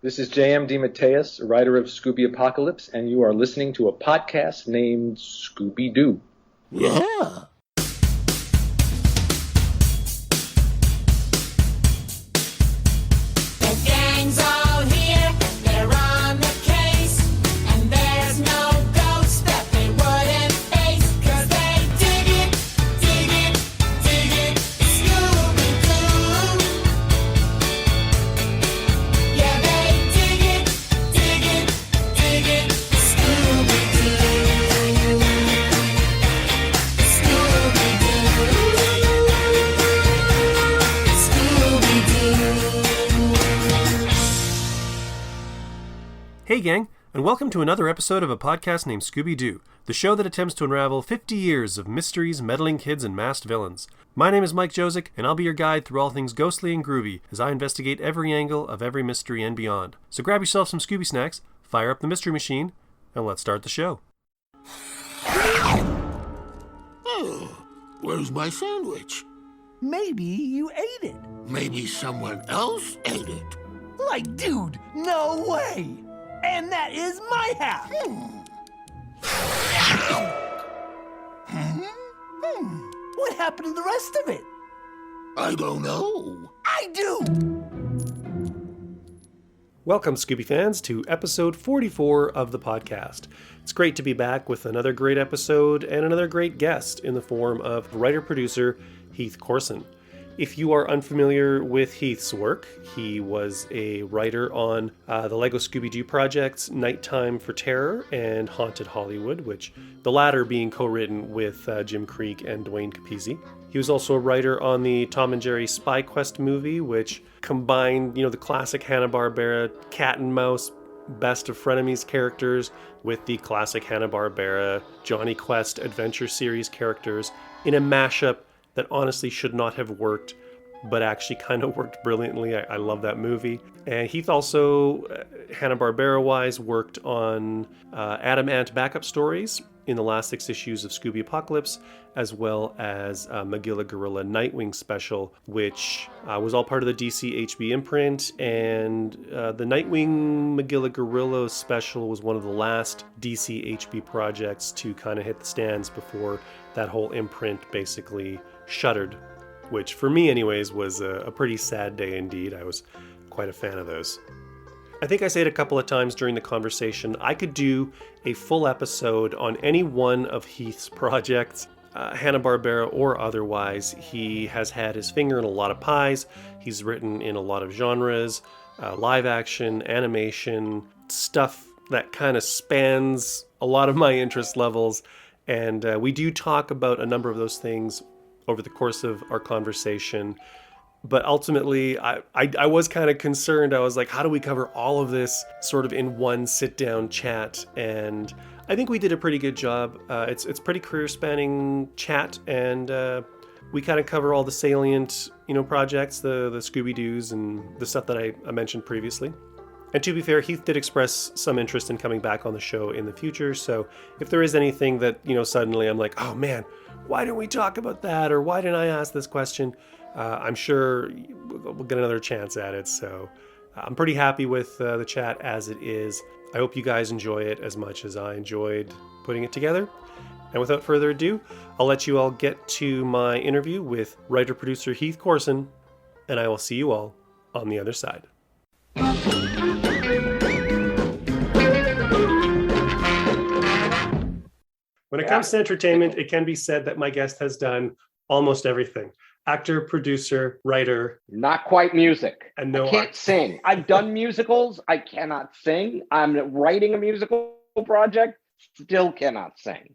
This is J.M. DeMatteis, writer of Scooby Apocalypse, and you are listening to a podcast named Scooby-Doo. Yeah. Hey gang, and welcome to another episode of a podcast named Scooby-Doo, the show that attempts to unravel 50 years of mysteries, meddling kids, and masked villains. My name is Mike Josick, and I'll be your guide through all things ghostly and groovy as I investigate every angle of every mystery and beyond. So grab yourself some Scooby snacks, fire up the mystery machine, and let's start the show. Oh, where's my sandwich? Maybe you ate it. Maybe someone else ate it. Like, dude, no way. And that is my half. What happened to the rest of it? I don't know. I do. Welcome, Scooby fans, to episode 44 of the podcast. It's great to be back with another great episode and another great guest in the form of writer-producer Heath Corson. If you are unfamiliar with Heath's work, he was a writer on the LEGO Scooby-Doo projects Nighttime for Terror and Haunted Hollywood, which the latter being co-written with Jim Creek and Dwayne Capizzi. He was also a writer on the Tom and Jerry SpyQuest movie, which combined, the classic Hanna-Barbera cat and mouse best of frenemies characters with the classic Hanna-Barbera Johnny Quest adventure series characters in a mashup that honestly should not have worked, but actually kind of worked brilliantly. I love that movie. And Heath also, Hanna-Barbera-wise, worked on Adam Ant backup stories in the last 6 issues of Scooby Apocalypse, as well as Magilla Gorilla Nightwing special, which was all part of the DC HB imprint. And the Nightwing Magilla Gorilla special was one of the last DC HB projects to kind of hit the stands before that whole imprint basically shuttered, which for me anyways was a pretty sad day indeed. I was quite a fan of those. I think I said a couple of times during the conversation, I could do a full episode on any one of Heath's projects, Hanna-Barbera or otherwise. He has had his finger in a lot of pies. He's written in a lot of genres, live action, animation, stuff that kind of spans a lot of my interest levels. And we do talk about a number of those things over the course of our conversation. But ultimately, I was kind of concerned. I was like, how do we cover all of this sort of in one sit-down chat? And I think we did a pretty good job. It's pretty career-spanning chat, and we kind of cover all the salient, projects, the Scooby-Doos and the stuff that I mentioned previously. And to be fair, Heath did express some interest in coming back on the show in the future. So if there is anything that, suddenly I'm like, oh man, why didn't we talk about that? Or why didn't I ask this question? I'm sure we'll get another chance at it. So I'm pretty happy with the chat as it is. I hope you guys enjoy it as much as I enjoyed putting it together. And without further ado, I'll let you all get to my interview with writer-producer Heath Corson, and I will see you all on the other side. When it comes to entertainment, it can be said that my guest has done almost everything. Actor, producer, writer. Not quite music. And no I can't sing. I've done musicals. I cannot sing. I'm writing a musical project. Still cannot sing.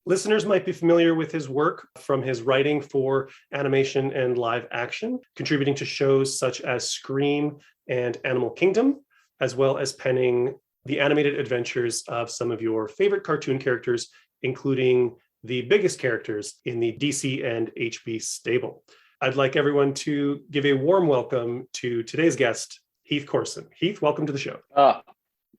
Listeners might be familiar with his work from his writing for animation and live action, contributing to shows such as Scream and Animal Kingdom, as well as penning the animated adventures of some of your favorite cartoon characters, including the biggest characters in the DC and HB stable. I'd like everyone to give a warm welcome to today's guest, Heath Corson. Heath, welcome to the show.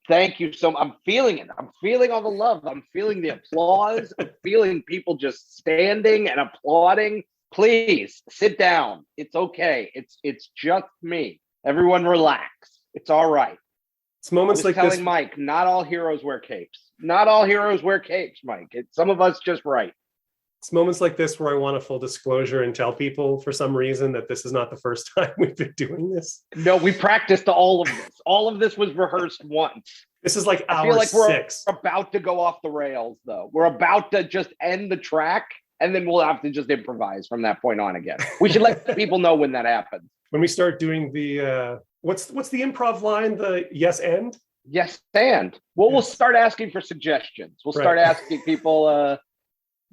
Thank you so much. I'm feeling it. I'm feeling all the love. I'm feeling the applause. I'm feeling people just standing and applauding. Please sit down. It's okay. It's just me. Everyone relax. It's all right. It's moments I was like telling this. Mike, not all heroes wear capes. Not all heroes wear capes, Mike. Some of us just write. It's moments like this where I want a full disclosure and tell people for some reason that this is not the first time we've been doing this. No, we practiced all of this. All of this was rehearsed once. This is like I feel hour like we're 6. about to go off the rails, though. We're about to just end the track, and then we'll have to just improvise from that point on again. We should let people know when that happens. When we start doing the, what's the improv line? The yes and? Yes, and. Well, we'll start asking for suggestions. We'll start asking people,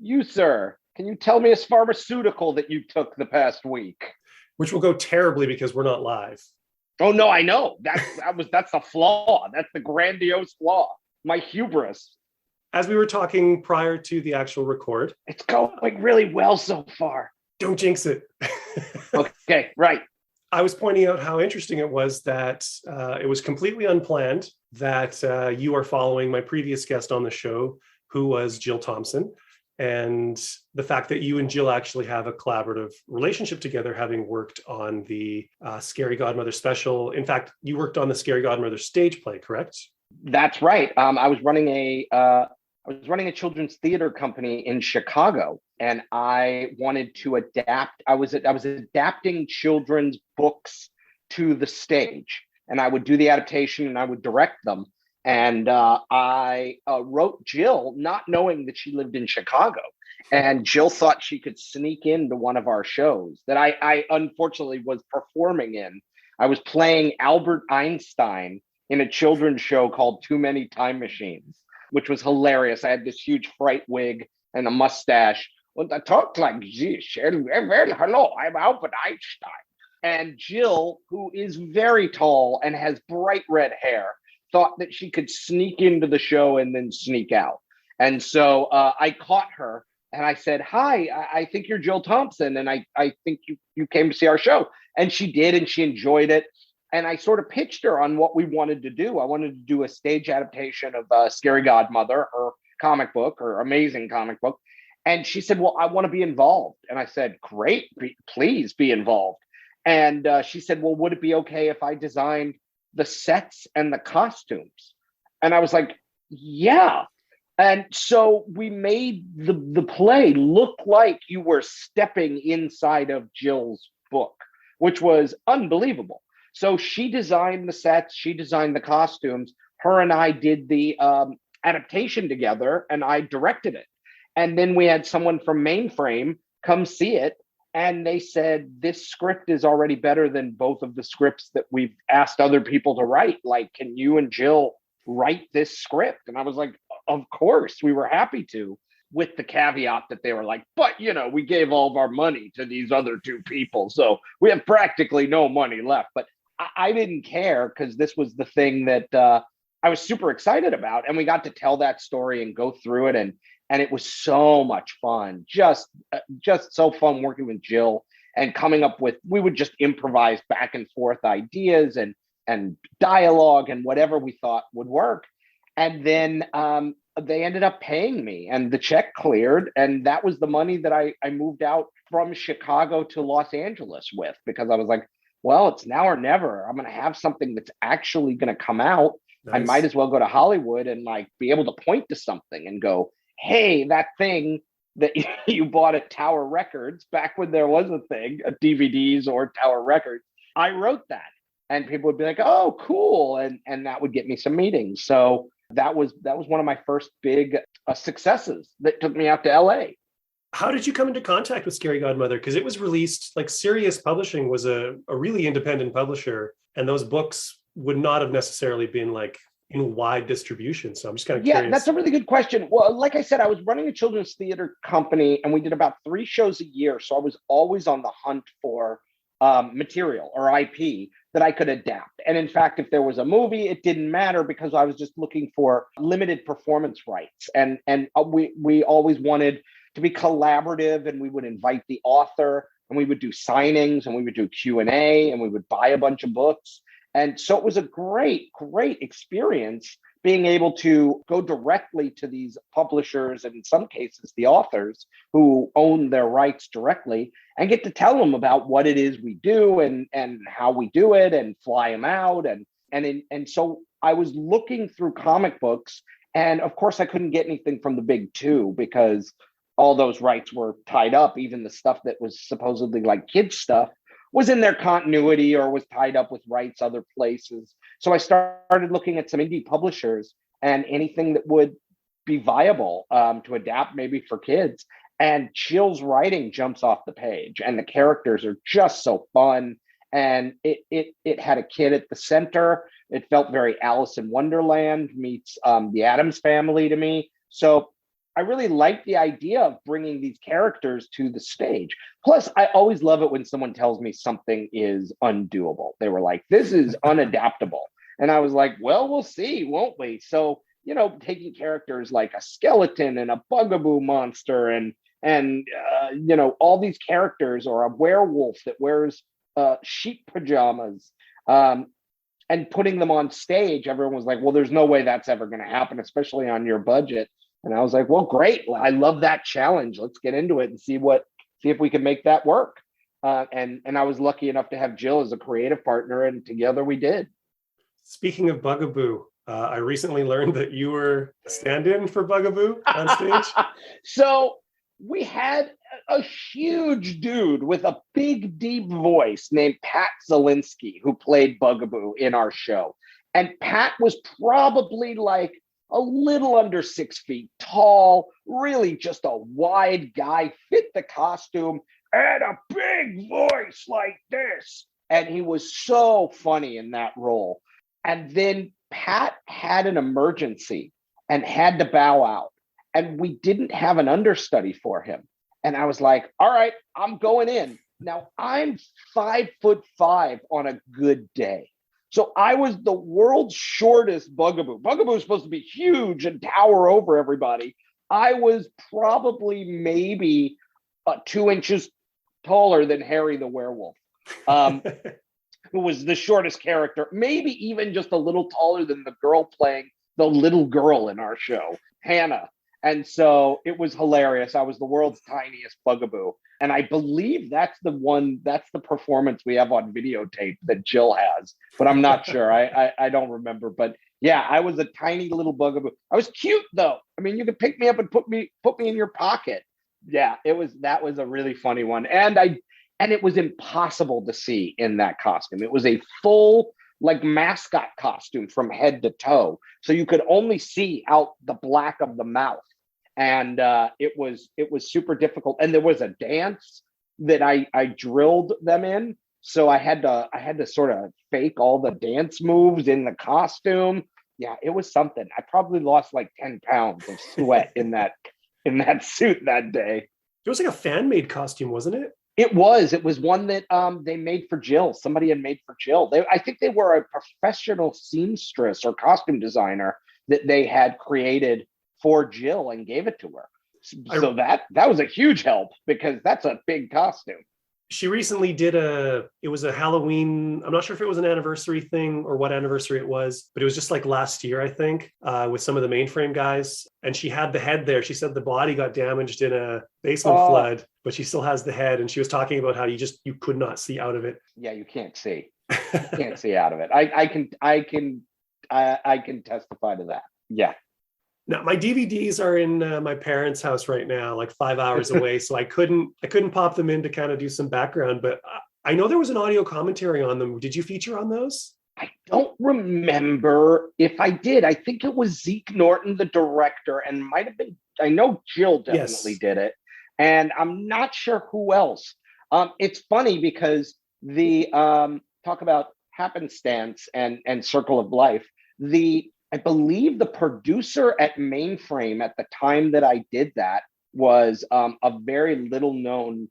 you, sir, can you tell me a pharmaceutical that you took the past week? Which will go terribly because we're not live. Oh, no, I know. That's the flaw. That's the grandiose flaw. My hubris. As we were talking prior to the actual record. It's going really well so far. Don't jinx it. Okay, right. I was pointing out how interesting it was that it was completely unplanned that you are following my previous guest on the show, who was Jill Thompson. And the fact that you and Jill actually have a collaborative relationship together, having worked on the Scary Godmother special. In fact, you worked on the Scary Godmother stage play, correct? That's right. I was running a children's theater company in Chicago, and I wanted to adapt. I was adapting children's books to the stage, and I would do the adaptation and I would direct them. And I wrote Jill, not knowing that she lived in Chicago. And Jill thought she could sneak into one of our shows that I unfortunately was performing in. I was playing Albert Einstein in a children's show called Too Many Time Machines, which was hilarious. I had this huge fright wig and a mustache. Well, I talk like this. Well, hello, I'm Albert Einstein. And Jill, who is very tall and has bright red hair, thought that she could sneak into the show and then sneak out. And so I caught her and I said, hi, I think you're Jill Thompson. And I think you came to see our show. And she did, and she enjoyed it. And I sort of pitched her on what we wanted to do. I wanted to do a stage adaptation of Scary Godmother, her comic book, her amazing comic book. And she said, well, I want to be involved. And I said, great, please be involved. And she said, well, would it be okay if I designed the sets and the costumes? And I was like, yeah. And so we made the play look like you were stepping inside of Jill's book, which was unbelievable. So she designed the sets, she designed the costumes. Her and I did the adaptation together, and I directed it. And then we had someone from Mainframe come see it. And they said, this script is already better than both of the scripts that we've asked other people to write. Like, can you and Jill write this script? And I was like, of course, we were happy to, with the caveat that they were like, but, we gave all of our money to these other two people. So we have practically no money left. But I didn't care, because this was the thing that I was super excited about. And we got to tell that story and go through it. And it was so much fun, just so fun working with Jill and coming up with, we would just improvise back and forth ideas and dialogue and whatever we thought would work. And then they ended up paying me, and the check cleared. And that was the money that I moved out from Chicago to Los Angeles with, because I was like, well, it's now or never. I'm going to have something that's actually going to come out. Nice. I might as well go to Hollywood and be able to point to something and go, hey, that thing that you bought at Tower Records back when there was a thing, DVDs or Tower Records, I wrote that. And people would be like, oh, cool. And that would get me some meetings. So that was one of my first big successes that took me out to LA. How did you come into contact with Scary Godmother? Because it was released, Sirius Publishing was a really independent publisher, and those books would not have necessarily been in wide distribution. So I'm just kind of curious. Yeah, that's a really good question. Well, like I said, I was running a children's theater company, and we did about 3 shows a year. So I was always on the hunt for material or IP that I could adapt. And in fact, if there was a movie, it didn't matter, because I was just looking for limited performance rights. And we always wanted to be collaborative, and we would invite the author, and we would do signings, and we would do Q&A, and we would buy a bunch of books. And so it was a great, great experience being able to go directly to these publishers, and in some cases, the authors who own their rights directly, and get to tell them about what it is we do and how we do it, and fly them out. And so I was looking through comic books, and of course I couldn't get anything from the big two because all those rights were tied up. Even the stuff that was supposedly like kids stuff was in their continuity or was tied up with rights other places. So I started looking at some indie publishers and anything that would be viable to adapt maybe for kids. And Chill's writing jumps off the page, and the characters are just so fun. And it had a kid at the center. It felt very Alice in Wonderland meets the Addams Family to me. So I really like the idea of bringing these characters to the stage. Plus, I always love it when someone tells me something is undoable. They were like, this is unadaptable. And I was like, well, we'll see, won't we? So, you know, taking characters like a skeleton and a bugaboo monster and you know, all these characters, or a werewolf that wears sheep pajamas, and putting them on stage, everyone was like, well, there's no way that's ever going to happen, especially on your budget. And I was like, well, great. I love that challenge. Let's get into it and see if we can make that work. And I was lucky enough to have Jill as a creative partner, and together we did. Speaking of Bugaboo, I recently learned that you were a stand-in for Bugaboo on stage. So we had a huge dude with a big, deep voice named Pat Zielinski who played Bugaboo in our show. And Pat was probably like a little under 6 feet tall, really just a wide guy, fit the costume, and a big voice like this. And he was so funny in that role. And then Pat had an emergency and had to bow out. And we didn't have an understudy for him. And I was like, all right, I'm going in. Now, I'm 5'5" on a good day. So I was the world's shortest Bugaboo. Bugaboo is supposed to be huge and tower over everybody. I was probably maybe 2 inches taller than Harry the werewolf, who was the shortest character, maybe even just a little taller than the girl playing the little girl in our show, Hannah. And so it was hilarious. I was the world's tiniest Bugaboo. And I believe that's the performance we have on videotape that Jill has, but I'm not sure. I don't remember. But yeah, I was a tiny little Bugaboo. I was cute though. I mean, you could pick me up and put me in your pocket. Yeah, that was a really funny one. And it was impossible to see in that costume. It was a full like mascot costume from head to toe. So you could only see out the black of the mouth. And it was super difficult. And there was a dance that I drilled them in. So I had to sort of fake all the dance moves in the costume. Yeah, it was something. I probably lost like 10 pounds of sweat in that suit that day. It was like a fan-made costume, wasn't it? It was one that they made for Jill. Somebody had made for Jill. I think they were a professional seamstress or costume designer that they had created for Jill and gave it to her. So that was a huge help because that's a big costume. She recently did it was a Halloween, I'm not sure if it was an anniversary thing or what anniversary it was, but it was just like last year, I think, with some of the mainframe guys. And she had the head there. She said the body got damaged in a basement flood, but she still has the head. And she was talking about how you could not see out of it. Yeah, you can't see. You can't see out of it. I can testify to that. Yeah. Now, my DVDs are in my parents' house right now, like 5 hours away. So I couldn't pop them in to kind of do some background, but I know there was an audio commentary on them. Did you feature on those? I don't remember if I did. I think it was Zeke Norton, the director, and might have been, I know Jill definitely did it. And I'm not sure who else. It's funny because the talk about happenstance and circle of life, I believe the producer at Mainframe at the time that I did that was a very little known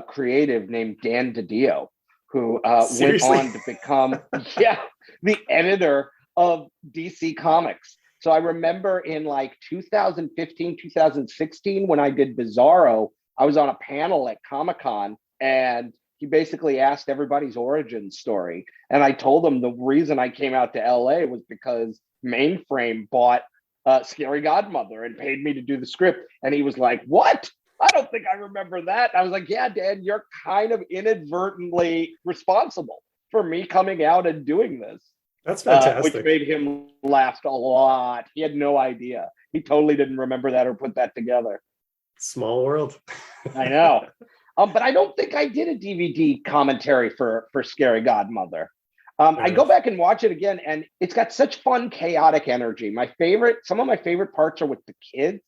creative named Dan DiDio, who went on to become the editor of DC Comics. So I remember in like 2015, 2016, when I did Bizarro, I was on a panel at Comic-Con and he basically asked everybody's origin story. And I told him the reason I came out to LA was because Mainframe bought Scary Godmother and paid me to do the script. And he was like, what? I don't think I remember that. I was like, yeah, Dan, you're kind of inadvertently responsible for me coming out and doing this. That's fantastic. Which made him last a lot. He had no idea. He totally didn't remember that or put that together. Small world. I know. But I don't think I did a DVD commentary for Scary Godmother. I go back and watch it again, and it's got such fun, chaotic energy. Some of my favorite parts are with the kids,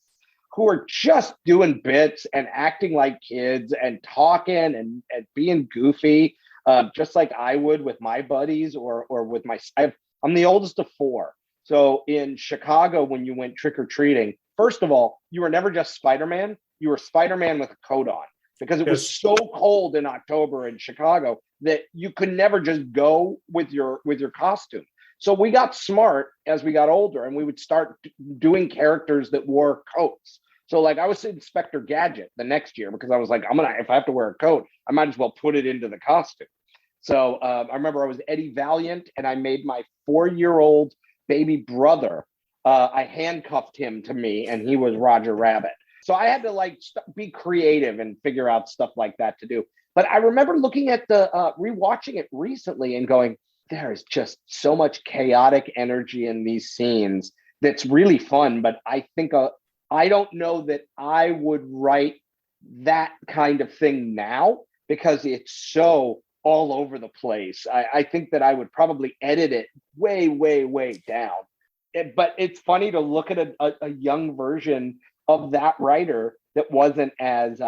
who are just doing bits and acting like kids and talking and being goofy, just like I would with my buddies or with I'm the oldest of four. So in Chicago, when you went trick-or-treating, first of all, you were never just Spider-Man. You were Spider-Man with a coat on, because it was so cold in October in Chicago that you could never just go with your costume. So we got smart as we got older, and we would start doing characters that wore coats. So like I was Inspector Gadget the next year, because I was like, if I have to wear a coat, I might as well put it into the costume. So I remember I was Eddie Valiant, and I made my 4-year-old baby brother. I handcuffed him to me, and he was Roger Rabbit. So I had to be creative and figure out stuff like that to do. But I remember looking at rewatching it recently and going, there is just so much chaotic energy in these scenes that's really fun. But I think I don't know that I would write that kind of thing now, because it's so all over the place. I think that I would probably edit it way, way, way down. But it's funny to look at a young version of that writer that wasn't as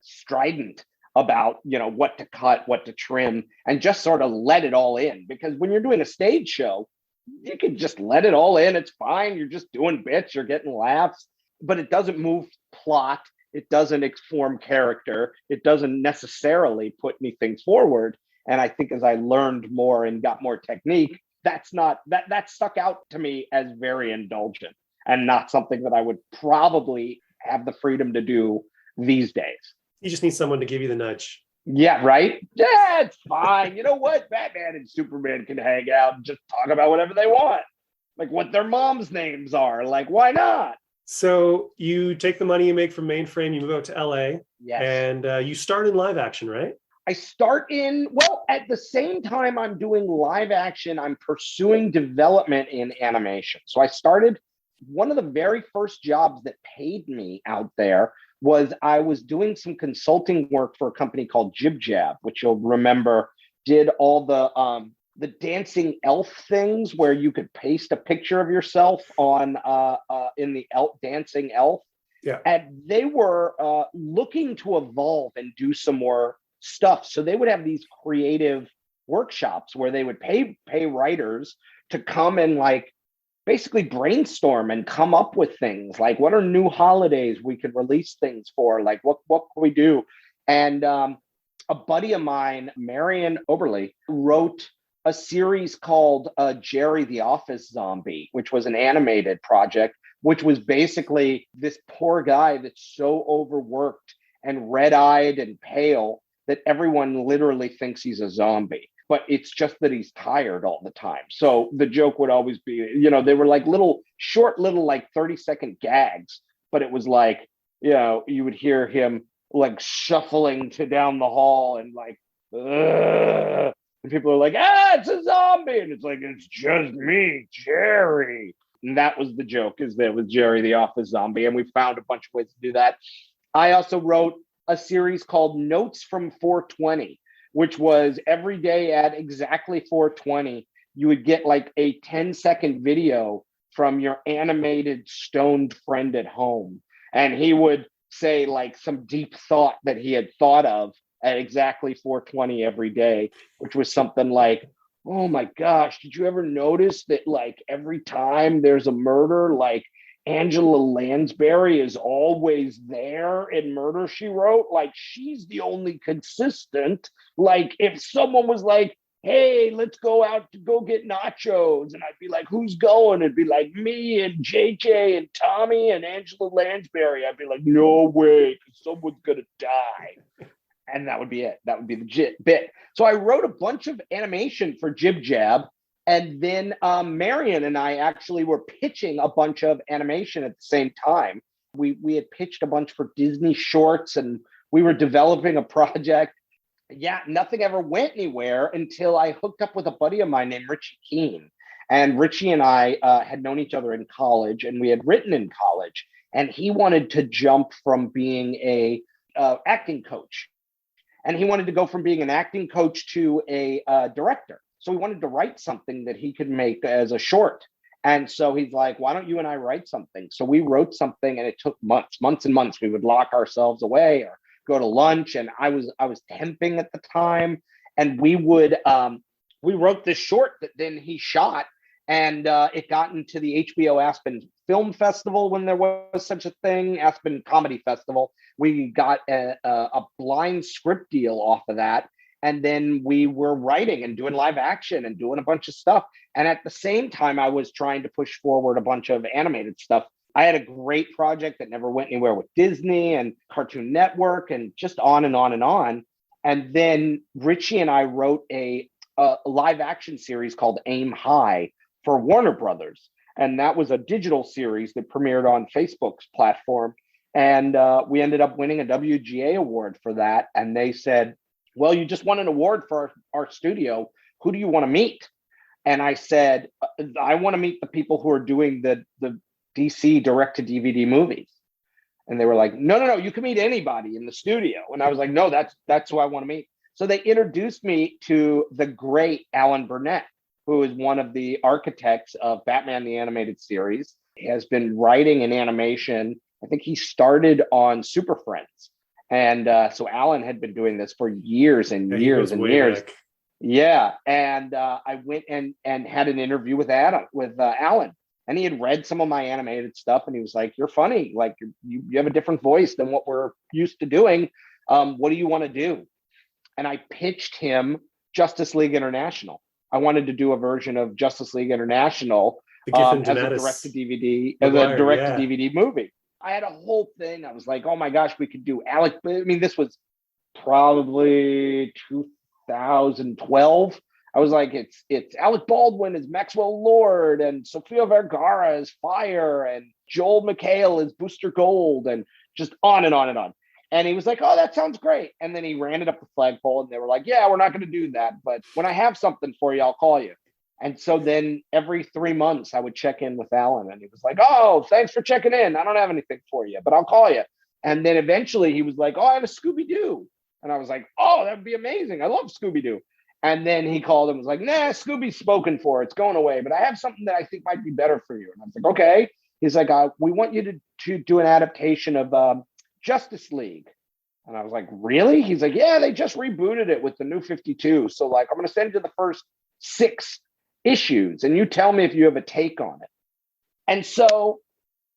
strident about, what to cut, what to trim, and just sort of let it all in. Because when you're doing a stage show, you can just let it all in. It's fine. You're just doing bits. You're getting laughs, but it doesn't move plot. It doesn't inform character. It doesn't necessarily put anything forward. And I think as I learned more and got more technique, that stuck out to me as very indulgent and not something that I would probably have the freedom to do these days. You just need someone to give you the nudge. Yeah, right? Yeah, it's fine. You know what? Batman and Superman can hang out and just talk about whatever they want. Like what their mom's names are. Like, why not? So you take the money you make from Mainframe, you move out to LA, yes, and you start in live action, right? I start at the same time I'm doing live action, I'm pursuing development in animation. So I started, one of the very first jobs that paid me out there was I was doing some consulting work for a company called Jib Jab, which you'll remember did all the dancing elf things where you could paste a picture of yourself on in the dancing elf. Yeah. And they were looking to evolve and do some more stuff. So they would have these creative workshops where they would pay writers to come and basically brainstorm and come up with things like, what are new holidays we could release things for? Like what can we do? And a buddy of mine, Marion Oberly, wrote a series called Jerry the Office Zombie, which was an animated project, which was basically this poor guy that's so overworked and red-eyed and pale that everyone literally thinks he's a zombie. But it's just that he's tired all the time. So the joke would always be, they were short 30-second gags, but it was you would hear him shuffling down the hall and ugh. And people are like, it's a zombie. And it's it's just me, Jerry. And that was the joke, is that it was Jerry the Office Zombie. And we found a bunch of ways to do that. I also wrote a series called Notes from 420, which was every day at exactly 420, you would get a 10-second video from your animated stoned friend at home. And he would say some deep thought that he had thought of at exactly 420 every day, which was something like, oh my gosh, did you ever notice that every time there's a murder, Angela Lansbury is always there in Murder, She Wrote? She's the only consistent. If someone was hey, let's go out to go get nachos, and I'd be like, who's going? It'd be me and JJ and Tommy and Angela Lansbury. I'd be like, no way, because someone's going to die. And that would be it. That would be the bit. So I wrote a bunch of animation for Jib Jab. And then Marion and I actually were pitching a bunch of animation at the same time. We had pitched a bunch for Disney Shorts, and we were developing a project. Yeah, nothing ever went anywhere until I hooked up with a buddy of mine named Richie Keene. And Richie and I had known each other in college, and we had written in college. And he wanted to jump from being a acting coach, and he wanted to go from being an acting coach to a director. So he wanted to write something that he could make as a short. And so he's like, why don't you and I write something? So we wrote something, and it took months and months. We would lock ourselves away or go to lunch. And I was temping at the time. And we wrote this short that then he shot, and it got into the HBO Aspen Film Festival when there was such a thing, Aspen Comedy Festival. We got a blind script deal off of that. And then we were writing and doing live action and doing a bunch of stuff. And at the same time, I was trying to push forward a bunch of animated stuff. I had a great project that never went anywhere with Disney and Cartoon Network and just on and on and on. And then Richie and I wrote a live action series called Aim High for Warner Brothers. And that was a digital series that premiered on Facebook's platform. And we ended up winning a WGA award for that. And they said, well, you just won an award for our studio. Who do you want to meet? And I said, I want to meet the people who are doing the DC direct-to-DVD movies. And they were like, no, you can meet anybody in the studio. And I was like, no, that's who I want to meet. So they introduced me to the great Alan Burnett, who is one of the architects of Batman the Animated Series. He has been writing in animation. I think he started on Super Friends. And so Alan had been doing this for years and years and years. Back. Yeah. And I went and had an interview with Alan. And he had read some of my animated stuff. And he was like, you're funny. Like, you have a different voice than what we're used to doing. What do you want to do? And I pitched him Justice League International. I wanted to do a version of Justice League International as a direct-to-DVD movie. I had a whole thing. I was like, oh my gosh, we could do Alec. I mean, this was probably 2012. I was like, it's Alec Baldwin as Maxwell Lord, and Sofia Vergara as Fire, and Joel McHale as Booster Gold, and just on and on and on. And he was like, oh, that sounds great. And then he ran it up the flagpole, and they were like, yeah, we're not going to do that. But when I have something for you, I'll call you. And so then every 3 months I would check in with Alan, and he was like, oh, thanks for checking in. I don't have anything for you, but I'll call you. And then eventually he was like, oh, I have a Scooby-Doo. And I was like, oh, that would be amazing. I love Scooby-Doo. And then he called and was like, nah, Scooby's spoken for. It's going away, but I have something that I think might be better for you. And I was like, okay. He's like, we want you to do an adaptation of Justice League. And I was like, really? He's like, yeah, they just rebooted it with the new 52. So like, I'm going to send you the first 6 issues, and you tell me if you have a take on it. And so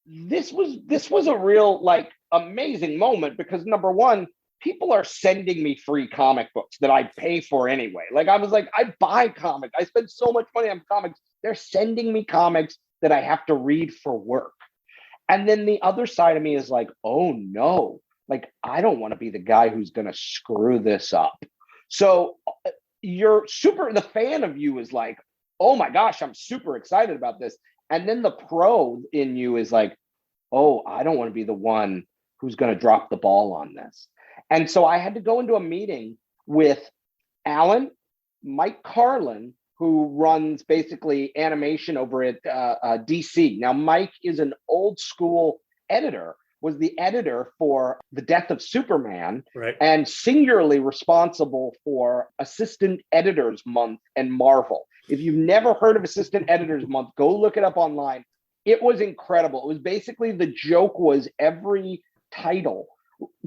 this was a real like amazing moment, because number one, people are sending me free comic books that I pay for anyway. Like, I was like, I buy comics. I spend so much money on comics. They're sending me comics that I have to read for work. And then the other side of me is like, oh no, like, I don't want to be the guy who's going to screw this up. So the fan of you is like, oh my gosh, I'm super excited about this. And then the pro in you is like, oh, I don't want to be the one who's going to drop the ball on this. And so I had to go into a meeting with Alan, Mike Carlin, who runs basically animation over at DC. Now, Mike is an old school editor, was the editor for The Death of Superman, right, and singularly responsible for Assistant Editors Month and Marvel. If you've never heard of Assistant Editors Month, go look it up online. It was incredible. It was basically, the joke was every title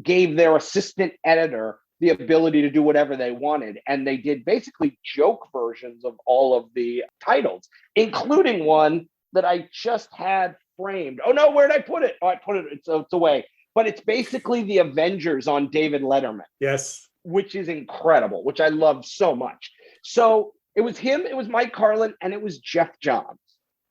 gave their assistant editor the ability to do whatever they wanted. And they did basically joke versions of all of the titles, including one that I just had framed. Oh no, where'd I put it? Oh, I put it, it's away. But it's basically the Avengers on David Letterman. Yes. Which is incredible, which I love so much. So it was him, it was Mike Carlin, and it was Jeff Johns,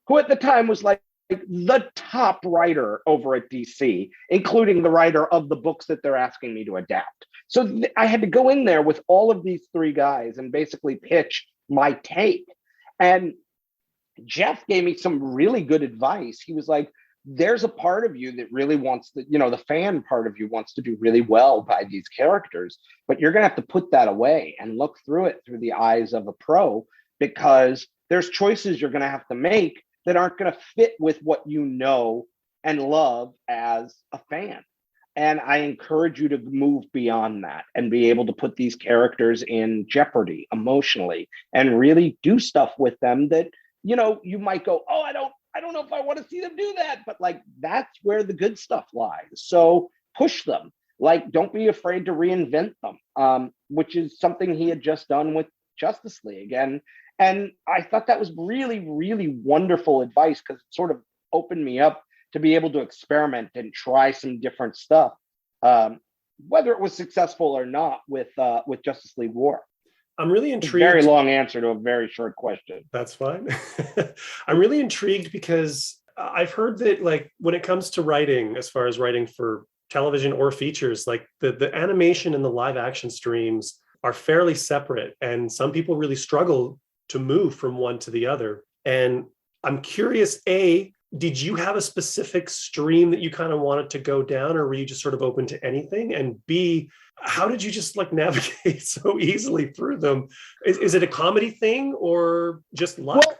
who at the time was like the top writer over at DC, including the writer of the books that they're asking me to adapt. So I had to go in there with all of these 3 guys and basically pitch my take. And Jeff gave me some really good advice. He was like, there's a part of you that really wants to, the fan part of you wants to do really well by these characters, but you're going to have to put that away and look through it through the eyes of a pro, because there's choices you're going to have to make that aren't going to fit with what you know and love as a fan. And I encourage you to move beyond that and be able to put these characters in jeopardy emotionally and really do stuff with them that, you know, you might go, oh, I don't know if I want to see them do that, but like, that's where the good stuff lies. So push them. Like, don't be afraid to reinvent them, which is something he had just done with Justice League. And I thought that was really, really wonderful advice, because it sort of opened me up to be able to experiment and try some different stuff, whether it was successful or not with Justice League War. I'm really intrigued. Very long answer to a very short question. That's fine. I'm really intrigued because I've heard that, like, when it comes to writing, as far as writing for television or features, like the animation and the live action streams are fairly separate, and some people really struggle to move from one to the other. And I'm curious, A, did you have a specific stream that you kind of wanted to go down, or were you just sort of open to anything? And B, how did you just like navigate so easily through them? Is it a comedy thing or just luck? Well,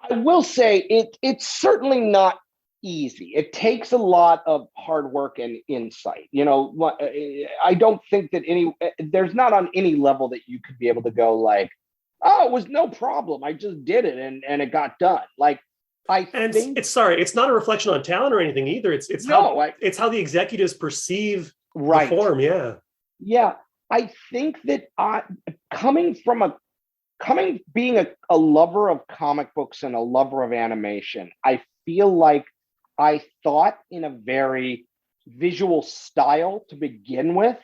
I will say it's certainly not easy. It takes a lot of hard work and insight. You know, I don't think that there's not on any level that you could be able to go like, oh, it was no problem, I just did it and it got done. Like, it's not a reflection on talent or anything either. It's how the executives perceive the form. Yeah. I think that being a lover of comic books and a lover of animation, I feel like I thought in a very visual style to begin with.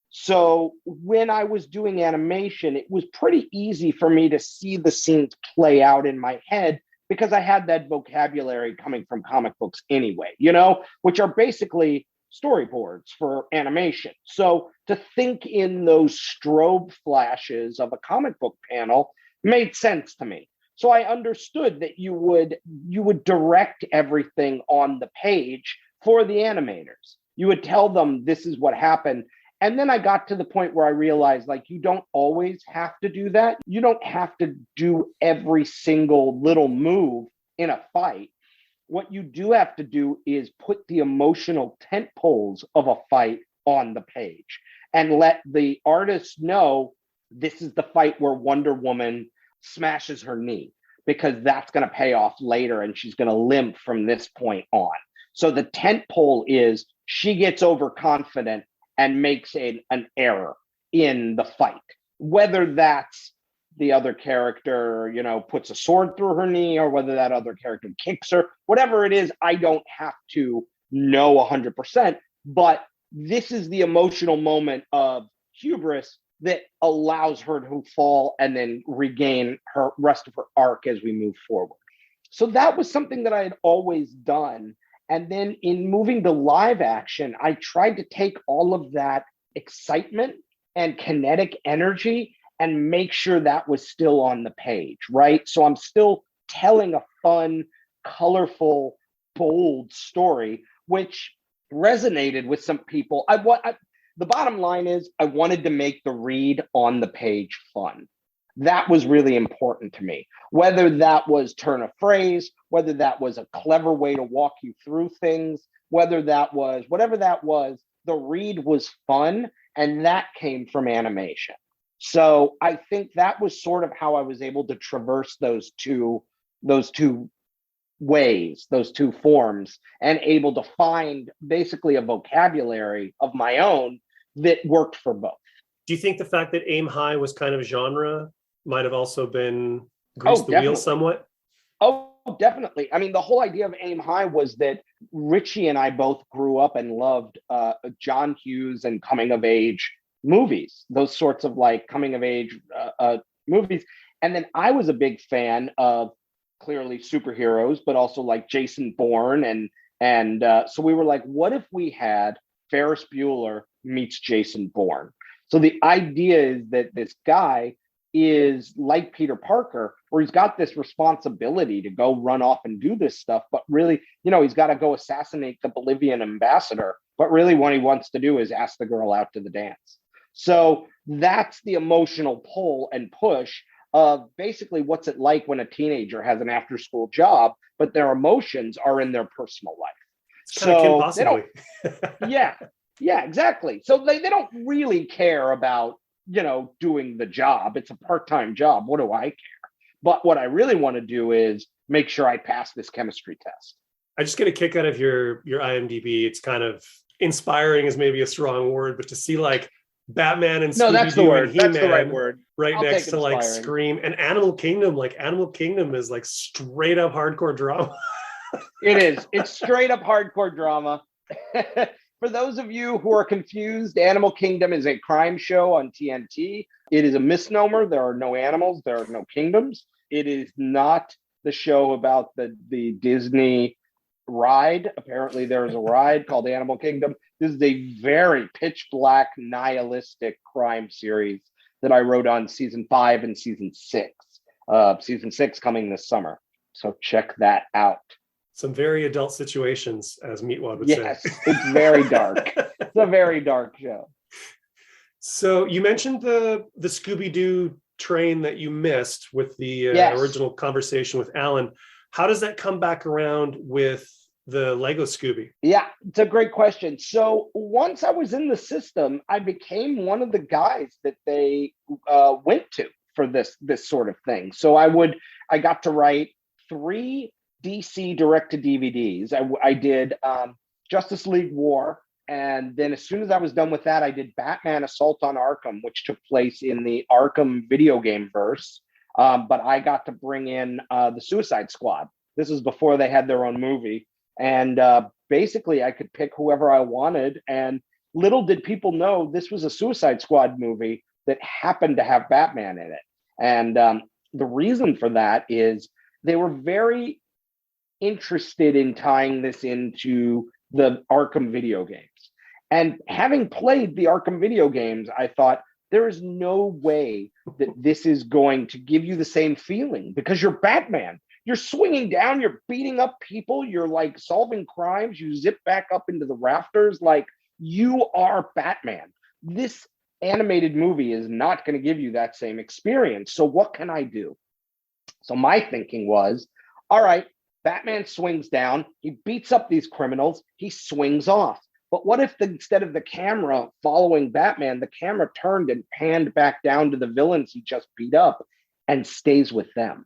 So when I was doing animation, it was pretty easy for me to see the scenes play out in my head, because I had that vocabulary coming from comic books anyway, you know, which are basically storyboards for animation. So to think in those strobe flashes of a comic book panel made sense to me. So I understood that you would direct everything on the page for the animators. You would tell them this is what happened. And then I got to the point where I realized, like, you don't always have to do that. You don't have to do every single little move in a fight. What you do have to do is put the emotional tent poles of a fight on the page and let the artist know this is the fight where Wonder Woman smashes her knee, because that's going to pay off later and she's going to limp from this point on. So the tent pole is she gets overconfident and makes an error in the fight, whether that's the other character, you know, puts a sword through her knee, or whether that other character kicks her, whatever it is. I don't have to know 100%, but this is the emotional moment of hubris that allows her to fall and then regain her rest of her arc as we move forward. So that was something that I had always done. And then in moving to live action, I tried to take all of that excitement and kinetic energy and make sure that was still on the page, right? So I'm still telling a fun, colorful, bold story, which resonated with some people. The bottom line is I wanted to make the read on the page fun. That was really important to me. Whether that was turn a phrase, whether that was a clever way to walk you through things, whatever that was, the read was fun, and that came from animation. So I think that was sort of how I was able to traverse those two ways, those two forms, and able to find basically a vocabulary of my own that worked for both. Do you think the fact that Aim High was kind of genre might have also been greased the wheel somewhat? Oh, definitely. I mean, the whole idea of Aim High was that Richie and I both grew up and loved John Hughes and coming of age movies, those sorts of like coming of age movies. And then I was a big fan of clearly superheroes, but also like Jason Bourne. And so we were like, what if we had Ferris Bueller meets Jason Bourne? So the idea is that this guy is like Peter Parker, where he's got this responsibility to go run off and do this stuff, but really, you know, he's got to go assassinate the Bolivian ambassador, but really what he wants to do is ask the girl out to the dance. So that's the emotional pull and push of basically what's it like when a teenager has an after school job, but their emotions are in their personal life. It's kind of Kim So they don't, Possibly. yeah, exactly. So they don't really care about, doing the job. It's a part-time job. What do I care? But what I really want to do is make sure I pass this chemistry test. I just get a kick out of your IMDb. It's kind of inspiring is maybe a strong word, but to see like Batman and No, that's the Scooby-Doo word. and He-Man That's the right word. right I'll next take to like inspiring. Scream and Animal Kingdom. Like Animal Kingdom is like straight up hardcore drama. It is. It's straight up hardcore drama. For those of you who are confused, Animal Kingdom is a crime show on TNT. It is a misnomer. There are no animals. There are no kingdoms. It is not the show about the Disney ride. Apparently, there is a ride called Animal Kingdom. This is a very pitch black, nihilistic crime series that I wrote on season 5 and season 6. Season 6 coming this summer. So check that out. Some very adult situations, as Meatwad would Yes, say. it's very dark. It's a very dark show. So you mentioned the Scooby-Doo train that you missed with the Yes. original conversation with Alan. How does that come back around with the Lego Scooby? Yeah, it's a great question. So once I was in the system, I became one of the guys that they went to for this sort of thing. So I got to write 3 DC direct to DVDs. I did Justice League War, and then as soon as I was done with that, I did Batman Assault on Arkham, which took place in the Arkham video game verse. But I got to bring in the Suicide Squad. This is before they had their own movie, and basically I could pick whoever I wanted. And little did people know this was a Suicide Squad movie that happened to have Batman in it. And the reason for that is they were very interested in tying this into the Arkham video games. And having played the Arkham video games, I thought there is no way that this is going to give you the same feeling because you're Batman. You're swinging down, you're beating up people, you're like solving crimes, you zip back up into the rafters, like you are Batman. This animated movie is not going to give you that same experience. So what can I do? So my thinking was, all right, Batman swings down, he beats up these criminals, he swings off. But what if instead of the camera following Batman, the camera turned and panned back down to the villains he just beat up and stays with them?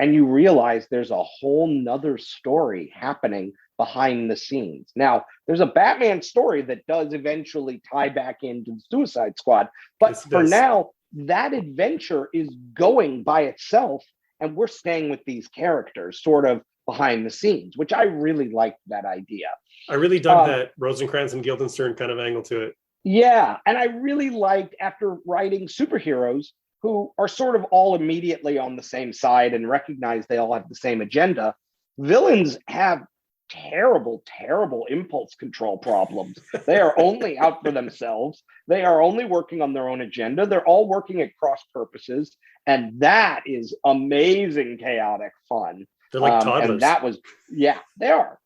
And you realize there's a whole nother story happening behind the scenes. Now, there's a Batman story that does eventually tie back into the Suicide Squad. But for now, that adventure is going by itself, and we're staying with these characters sort of behind the scenes, which I really liked that idea. I really dug that Rosencrantz and Guildenstern kind of angle to it. Yeah, and I really liked after writing superheroes who are sort of all immediately on the same side and recognize they all have the same agenda. Villains have terrible, terrible impulse control problems. They are only out for themselves. They are only working on their own agenda. They're all working at cross purposes. And that is amazing, chaotic fun. They're like toddlers. And that was, yeah, they are.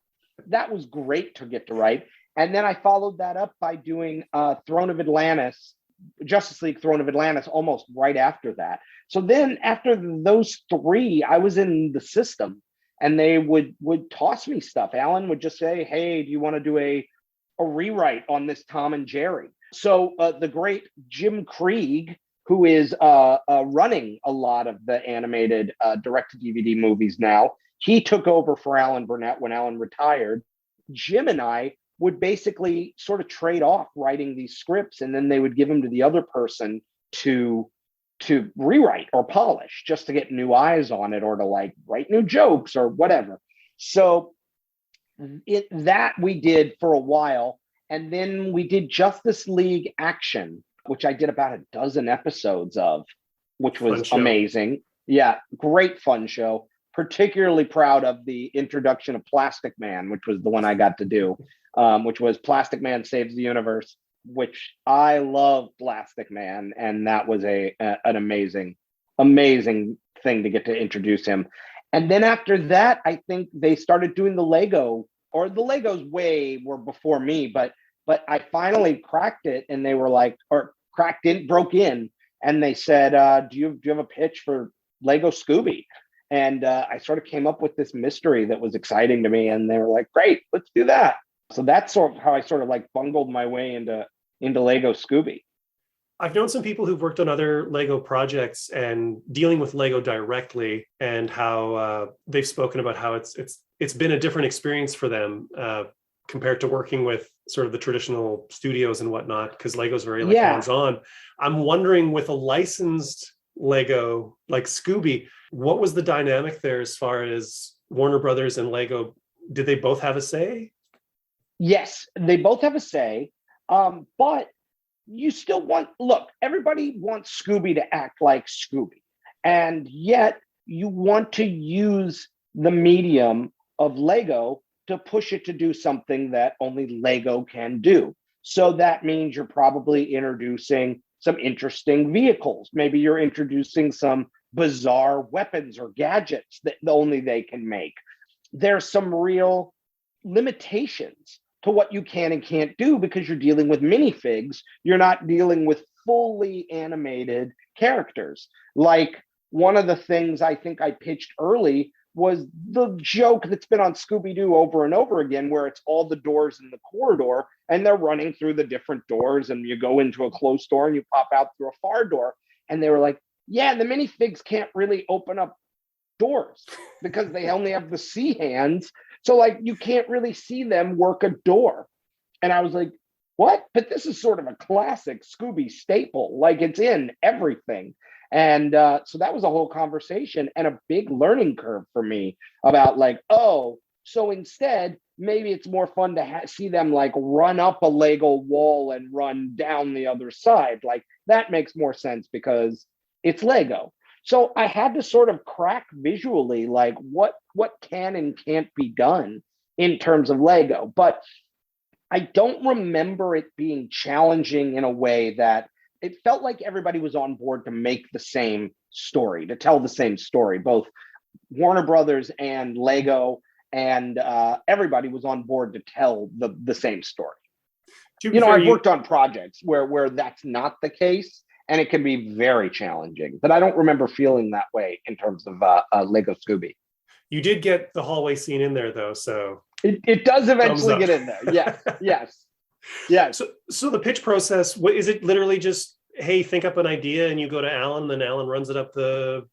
That was great to get to write. And then I followed that up by doing Throne of Atlantis, Justice League Throne of Atlantis almost right after that. So then after those 3, I was in the system and they would toss me stuff. Alan would just say, hey, do you want to do a rewrite on this Tom and Jerry? So the great Jim Krieg, who is running a lot of the animated direct-to-DVD movies now, he took over for Alan Burnett when Alan retired. Jim and I would basically sort of trade off writing these scripts, and then they would give them to the other person to rewrite or polish just to get new eyes on it or to like write new jokes or whatever. So that we did for a while. And then we did Justice League Action, which I did about a dozen episodes of, which was amazing. Yeah, great fun show. Particularly proud of the introduction of Plastic Man, which was the one I got to do, which was Plastic Man Saves the Universe, which I love Plastic Man. And that was an amazing, amazing thing to get to introduce him. And then after that, I think they started doing the Lego, or the Legos were before me, but I finally cracked it and they were like, or broke in and they said, do you have a pitch for Lego Scooby? And I sort of came up with this mystery that was exciting to me, and they were like, great, let's do that. So that's sort of how I sort of like bungled my way into Lego Scooby. I've known some people who've worked on other Lego projects and dealing with Lego directly, and how they've spoken about how it's been a different experience for them compared to working with sort of the traditional studios and whatnot, because Lego's very like hands-on. I'm wondering, with a licensed Lego like Scooby, what was the dynamic there as far as Warner Brothers and Lego? Did they both have a say? Yes, they both have a say, but you still look, everybody wants Scooby to act like Scooby, and yet you want to use the medium of Lego to push it to do something that only Lego can do. So that means you're probably introducing some interesting vehicles. Maybe you're introducing some bizarre weapons or gadgets that only they can make. There's some real limitations to what you can and can't do, because you're dealing with minifigs. You're not dealing with fully animated characters. Like, one of the things I think I pitched early was the joke that's been on Scooby-Doo over and over again, where it's all the doors in the corridor and they're running through the different doors, and you go into a closed door and you pop out through a far door. And they were like, yeah, the minifigs can't really open up doors because they only have the C hands. So like, you can't really see them work a door. And I was like, what? But this is sort of a classic Scooby staple. Like, it's in everything. And so that was a whole conversation and a big learning curve for me about like, oh, so instead, maybe it's more fun to see them like run up a Lego wall and run down the other side. Like, that makes more sense because it's Lego. So I had to sort of crack visually, like what can and can't be done in terms of Lego. But I don't remember it being challenging in a way that it felt like everybody was on board to make the same story, to tell the same story. Both Warner Brothers and Lego and everybody was on board to tell the same story. I've worked on projects where that's not the case, and it can be very challenging. But I don't remember feeling that way in terms of Lego Scooby. You did get the hallway scene in there, though, so it does eventually get in there. Yes, yes. So the pitch process, what is it? Literally just, hey, think up an idea, and you go to Alan, then Alan runs it up the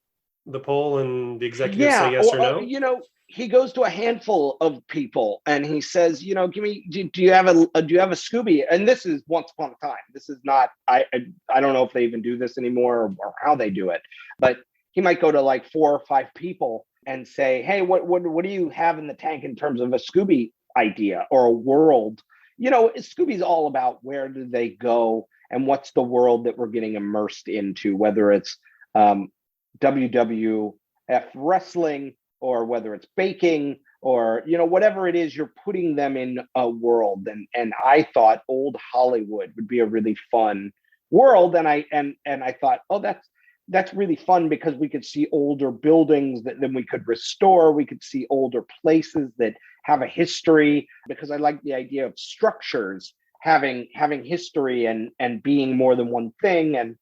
pole, and the executives say yes or no. He goes to a handful of people and he says, give me, do you have a Scooby? And this is once upon a time. This is not, I don't know if they even do this anymore or how they do it, but he might go to like 4 or 5 people and say, hey, what do you have in the tank in terms of a Scooby idea or a world? Scooby's all about where do they go and what's the world that we're getting immersed into, whether it's WWF wrestling, or whether it's baking, or whatever it is, you're putting them in a world. And I thought old Hollywood would be a really fun world. And I thought, oh, that's really fun, because we could see older buildings that then we could restore. We could see older places that have a history, because I like the idea of structures having history and being more than one thing. And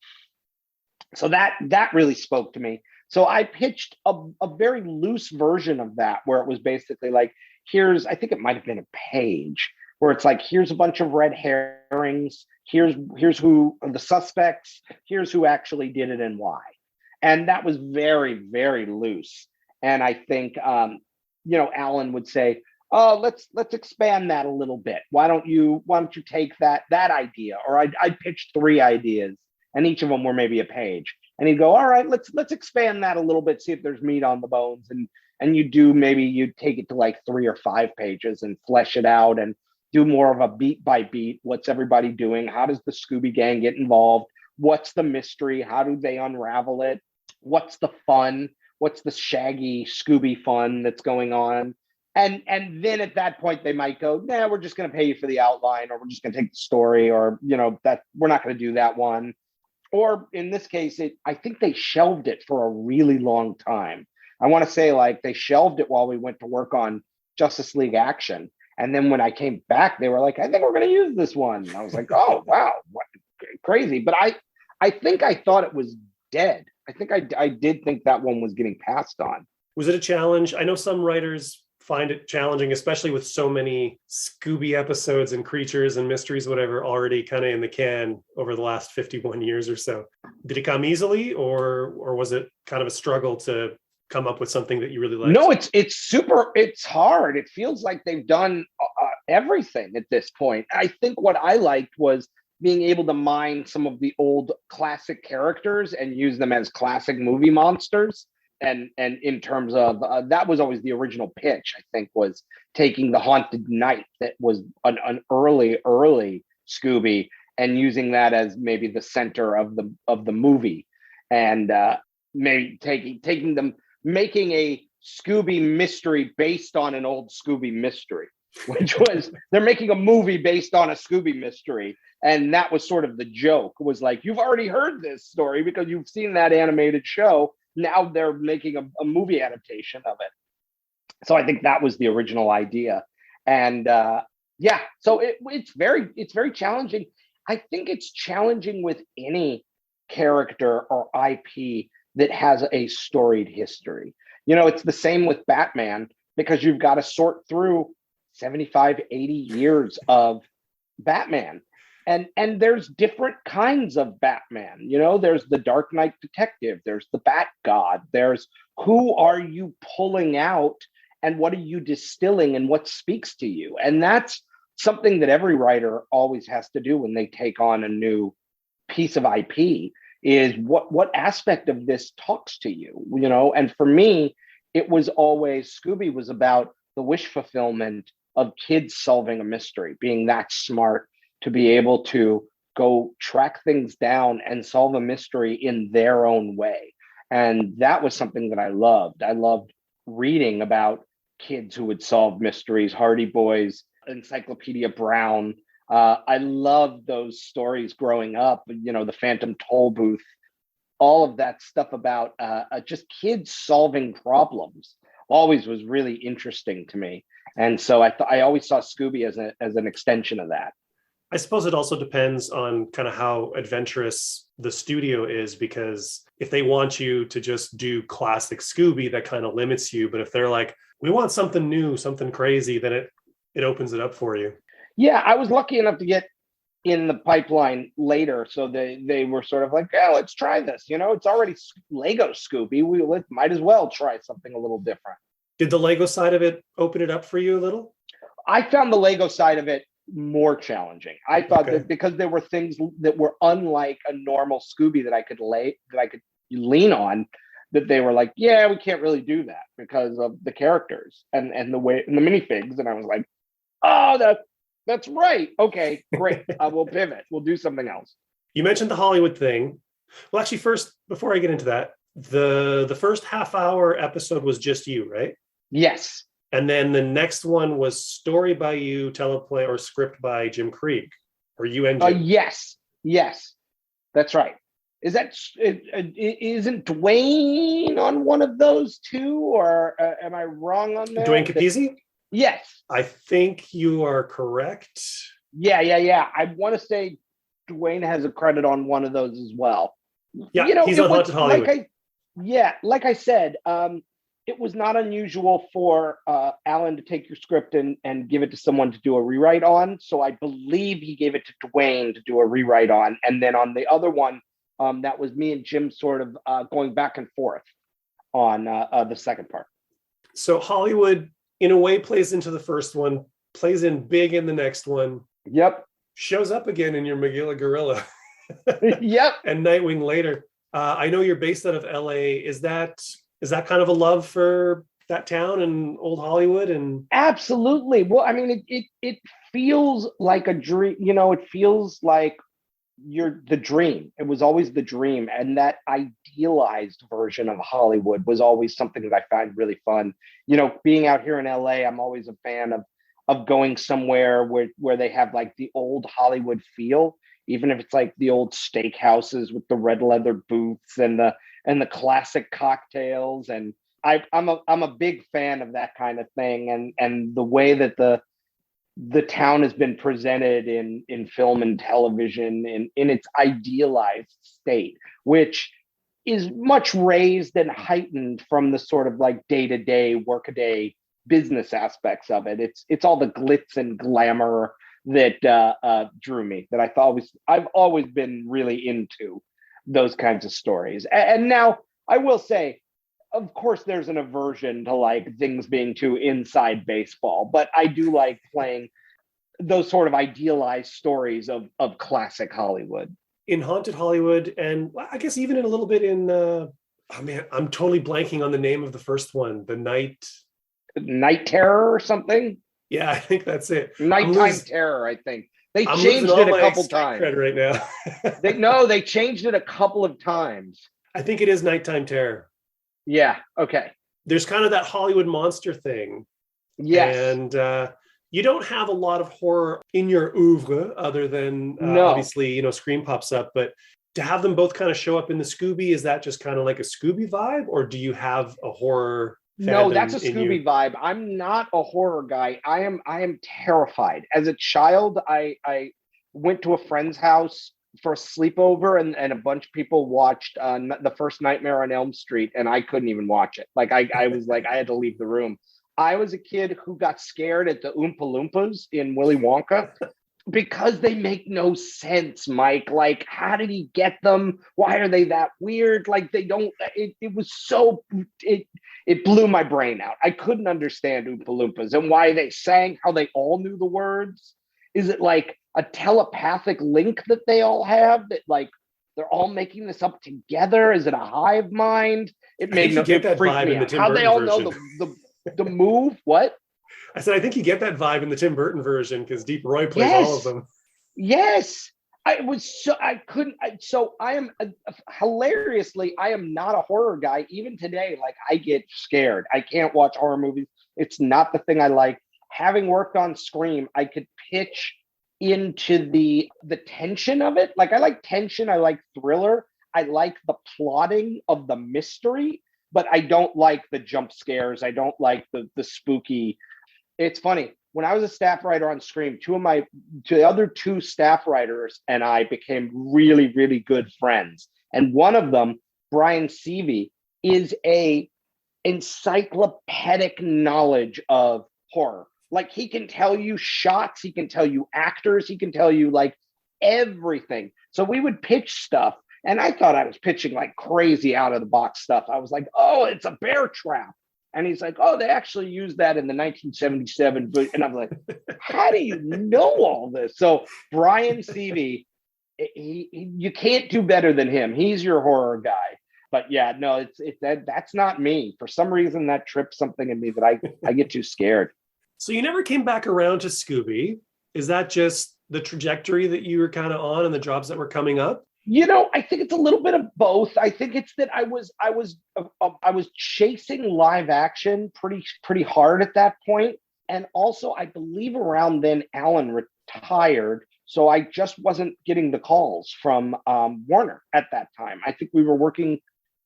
so that really spoke to me. So I pitched a very loose version of that, where it was basically like, I think it might have been a page where it's like, here's a bunch of red herrings. Here's who the suspects. Here's who actually did it and why. And that was very, very loose. And I think, Alan would say, oh, let's expand that a little bit. Why don't you take that idea? Or I'd pitch 3 ideas, and each of them were maybe a page. And he'd go, all right, let's expand that a little bit, see if there's meat on the bones. And you take it to like 3 or 5 pages and flesh it out and do more of a beat by beat. What's everybody doing? How does the Scooby Gang get involved? What's the mystery? How do they unravel it? What's the fun? What's the Shaggy Scooby fun that's going on? And then at that point, they might go, nah, we're just going to pay you for the outline, or we're just going to take the story, or, that we're not going to do that one. Or in this case, I think they shelved it for a really long time. I want to say like they shelved it while we went to work on Justice League Action. And then when I came back, they were like, I think we're going to use this one. And I was like, oh, wow, what, crazy. But I think I thought it was dead. I think I did think that one was getting passed on. Was it a challenge? I know some writers find it challenging, especially with so many Scooby episodes and creatures and mysteries, whatever, already kind of in the can over the last 51 years or so. Did it come easily, or was it kind of a struggle to come up with something that you really liked? No, it's hard. It feels like they've done everything at this point. I think what I liked was being able to mine some of the old classic characters and use them as classic movie monsters. And in terms of that was always the original pitch, I think, was taking the Haunted Knight that was an early Scooby and using that as maybe the center of the movie, and maybe taking them, making a Scooby mystery based on an old Scooby mystery, which was they're making a movie based on a Scooby mystery. And that was sort of the joke, was like, you've already heard this story because you've seen that animated show. Now they're making a movie adaptation of it. So I think that was the original idea. And so it's very challenging. I think it's challenging with any character or IP that has a storied history. It's the same with Batman, because you've got to sort through 75, 80 years of Batman. And there's different kinds of Batman. There's the Dark Knight detective, there's the Bat God, there's who are you pulling out and what are you distilling and what speaks to you. And that's something that every writer always has to do when they take on a new piece of IP, is what aspect of this talks to you, And for me, it was always, Scooby was about the wish fulfillment of kids solving a mystery, being that smart to be able to go track things down and solve a mystery in their own way. And that was something that I loved. I loved reading about kids who would solve mysteries, Hardy Boys, Encyclopedia Brown. I loved those stories growing up, the Phantom Toll Booth, all of that stuff about just kids solving problems always was really interesting to me. And so I always saw Scooby as an extension of that. I suppose it also depends on kind of how adventurous the studio is, because if they want you to just do classic Scooby, that kind of limits you. But if they're like, we want something new, something crazy, then it opens it up for you. Yeah, I was lucky enough to get in the pipeline later. So they were sort of like, yeah, let's try this. It's already LEGO Scooby. We might as well try something a little different. Did the LEGO side of it open it up for you a little? I found the LEGO side of it more challenging. I thought that because there were things that were unlike a normal Scooby that I could lean on, that they were like, yeah, we can't really do that because of the characters and the way and the minifigs. And I was like, oh, that's right. Okay, great. We'll pivot. We'll do something else. You mentioned the Hollywood thing. Well, actually, first, before I get into that, the first half-hour episode was just you, right? Yes. And then the next one was story by you, teleplay, or script by Jim Krieg, or you and Jim. Yes, that's right. Isn't Dwayne on one of those two, or am I wrong on that? Dwayne Capizzi? Yes. I think you are correct. Yeah. I want to say Dwayne has a credit on one of those as well. Yeah, he's on Haunted Hollywood. Like I said, it was not unusual for Alan to take your script and give it to someone to do a rewrite on. So I believe he gave it to Dwayne to do a rewrite on. And then on the other one, that was me and Jim sort of going back and forth on the second part. So Hollywood, in a way, plays into the first one, plays in big in the next one. Yep. Shows up again in your Magilla Gorilla. Yep. And Nightwing later. I know you're based out of LA. Is that kind of a love for that town and old Hollywood? And absolutely. Well, I mean, it feels like a dream. It feels like the dream. It was always the dream, and that idealized version of Hollywood was always something that I find really fun. Being out here in LA, I'm always a fan of going somewhere where they have like the old Hollywood feel, even if it's like the old steakhouses with the red leather booths and the classic cocktails. And I'm a big fan of that kind of thing. And the way that the the town has been presented in film and television in its idealized state, which is much raised and heightened from the sort of like day-to-day, workaday business aspects of it. It's all the glitz and glamour that drew me, that I've always been really into those kinds of stories. And now I will say, of course, there's an aversion to like things being too inside baseball, but I do like playing those sort of idealized stories of classic Hollywood. In Haunted Hollywood, and I guess even in a little bit in, oh man, I'm totally blanking on the name of the first one, the Night Terror or something. Yeah, I think that's it. Nighttime Terror, I think. They I'm changed it a couple times. Right now. They changed it a couple of times. I think it is Nighttime Terror. Yeah, okay. There's kind of that Hollywood monster thing. Yes. And you don't have a lot of horror in your oeuvre other than obviously, you know, Scream pops up, but to have them both kind of show up in the Scooby, is that just kind of like a Scooby vibe, or do you have a horror? No, that's a Scooby vibe. I'm not a horror guy. I am terrified. As a child, I went to a friend's house for a sleepover, and a bunch of people watched the first Nightmare on Elm Street, and I couldn't even watch it. Like I was like, I had to leave the room. I was a kid who got scared at the Oompa Loompas in Willy Wonka because they make no sense, Mike. Like, how did he get them? Why are they that weird? Like, they don't, it was so, it blew my brain out. I couldn't understand Oompa Loompas and why they sang, how they all knew the words. Is it like a telepathic link that they all have, that like they're all making this up together? Is it a hive mind? It made no, get that freaked vibe me in the out. Tim How Burton they all version. know the move? What? I said, I think you get that vibe in the Tim Burton version because Deep Roy plays all of them. Yes. I am hilariously, I am not a horror guy. Even today, like, I get scared. I can't watch horror movies. It's not the thing I like. Having worked on Scream, I could pitch into the tension of it. Like, I like tension. I like thriller. I like the plotting of the mystery, but I don't like the jump scares. I don't like the spooky. It's funny. When I was a staff writer on Scream, the other two staff writers and I became really, really good friends. And one of them, Brian Seavey, is a encyclopedic knowledge of horror. Like, he can tell you shots, he can tell you actors, he can tell you like everything. So we would pitch stuff, and I thought I was pitching like crazy out of the box stuff. I was like, oh, it's a bear trap. And he's like, oh, they actually used that in the 1977 book. And I'm like, how do you know all this? So Brian Seavey, you can't do better than him. He's your horror guy. But yeah, no, that's not me. For some reason, that trips something in me that I get too scared. So you never came back around to Scooby. Is that just the trajectory that you were kind of on and the jobs that were coming up? You know, I think it's a little bit of both. I think it's that I was chasing live action pretty hard at that point. And also, I believe around then Alan retired. So I just wasn't getting the calls from Warner at that time. I think we were working.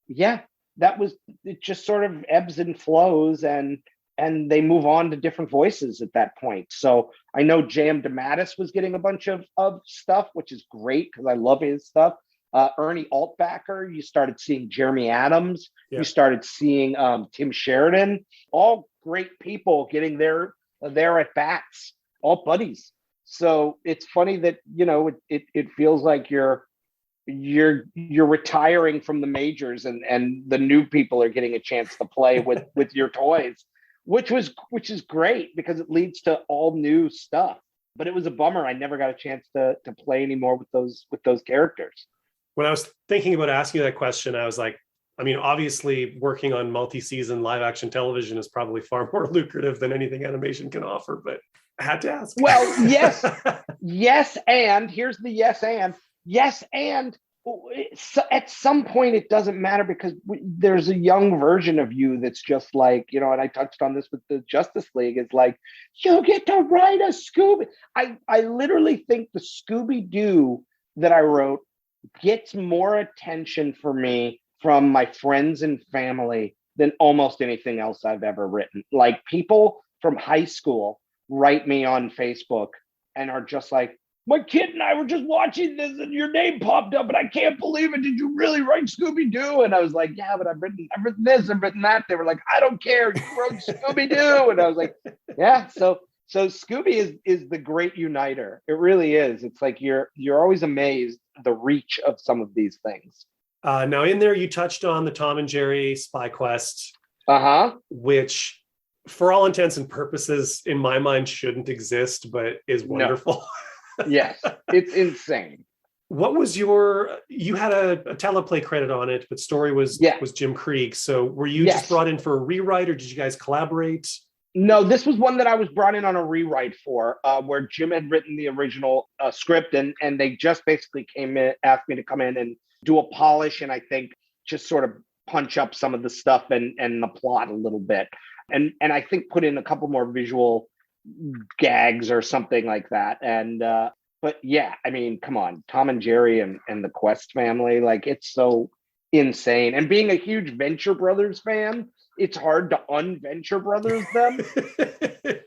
Yeah, it just sort of ebbs and flows, and they move on to different voices at that point. So I know J.M. DeMatteis was getting a bunch of stuff, which is great because I love his stuff. Ernie Altbacker, you started seeing Jeremy Adams. Yeah. You started seeing Tim Sheridan, all great people getting their at bats, all buddies. So it's funny that, you know, it feels like you're retiring from the majors and the new people are getting a chance to play with your toys. Which is great because it leads to all new stuff. But it was a bummer. I never got a chance to play anymore with those characters. When I was thinking about asking you that question, I was like, I mean, obviously working on multi-season live action television is probably far more lucrative than anything animation can offer, but I had to ask. Well, yes. Yes, and here's the yes, and at some point it doesn't matter because there's a young version of you that's just like, you know, and I touched on this with the Justice League. It's like, you get to write a Scooby. I literally think the Scooby-Doo that I wrote gets more attention for me from my friends and family than almost anything else I've ever written. Like, people from high school write me on Facebook and are just like, my kid and I were just watching this and your name popped up and I can't believe it. Did you really write Scooby-Doo? And I was like, yeah, but I've written this, I've written that. They were like, I don't care. You wrote Scooby-Doo. And I was like, yeah. So Scooby is the great uniter. It really is. It's like you're always amazed the reach of some of these things. Now in there, you touched on the Tom and Jerry SpyQuest, which for all intents and purposes, in my mind, shouldn't exist, but is wonderful. No. Yes, it's insane. What was you had a teleplay credit on it, but story was Jim Krieg. So were you just brought in for a rewrite or did you guys collaborate? No, this was one that I was brought in on a rewrite for, where Jim had written the original script and they just basically asked me to come in and do a polish and I think just sort of punch up some of the stuff and the plot a little bit. And I think put in a couple more visual gags or something like that. And but yeah, I mean, come on, Tom and Jerry and the Quest family, like it's so insane. And being a huge Venture Brothers fan, it's hard to unventure Brothers them.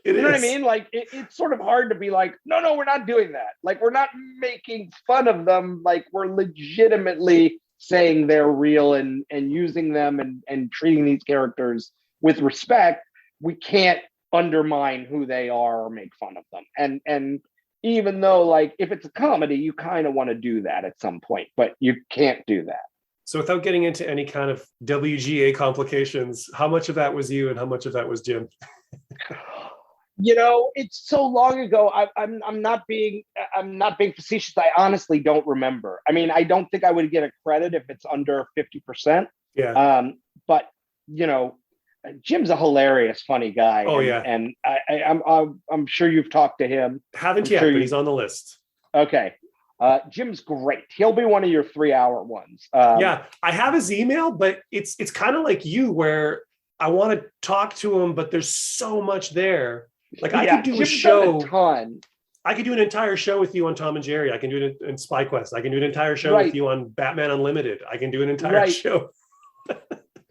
You know what I mean? Like it's sort of hard to be like, no, we're not doing that. Like we're not making fun of them. Like we're legitimately saying they're real and using them and treating these characters with respect. We can't undermine who they are or make fun of them. And even though like if it's a comedy, you kind of want to do that at some point, but you can't do that. So without getting into any kind of WGA complications, how much of that was you and how much of that was Jim? You know, it's so long ago. I'm not being facetious. I honestly don't remember. I mean, I don't think I would get a credit if it's under 50%. Yeah. But you know, Jim's a hilarious, funny guy. Oh, and I'm sure you've talked to him. Haven't yet, but he's on the list. Okay. Jim's great. He'll be one of your 3-hour ones. Yeah, I have his email, but it's kind of like you, where I want to talk to him, but there's so much there. Like I could do Jim's a show. A ton. I could do an entire show with you on Tom and Jerry. I can do it in SpyQuest. I can do an entire show with you on Batman Unlimited. I can do an entire show.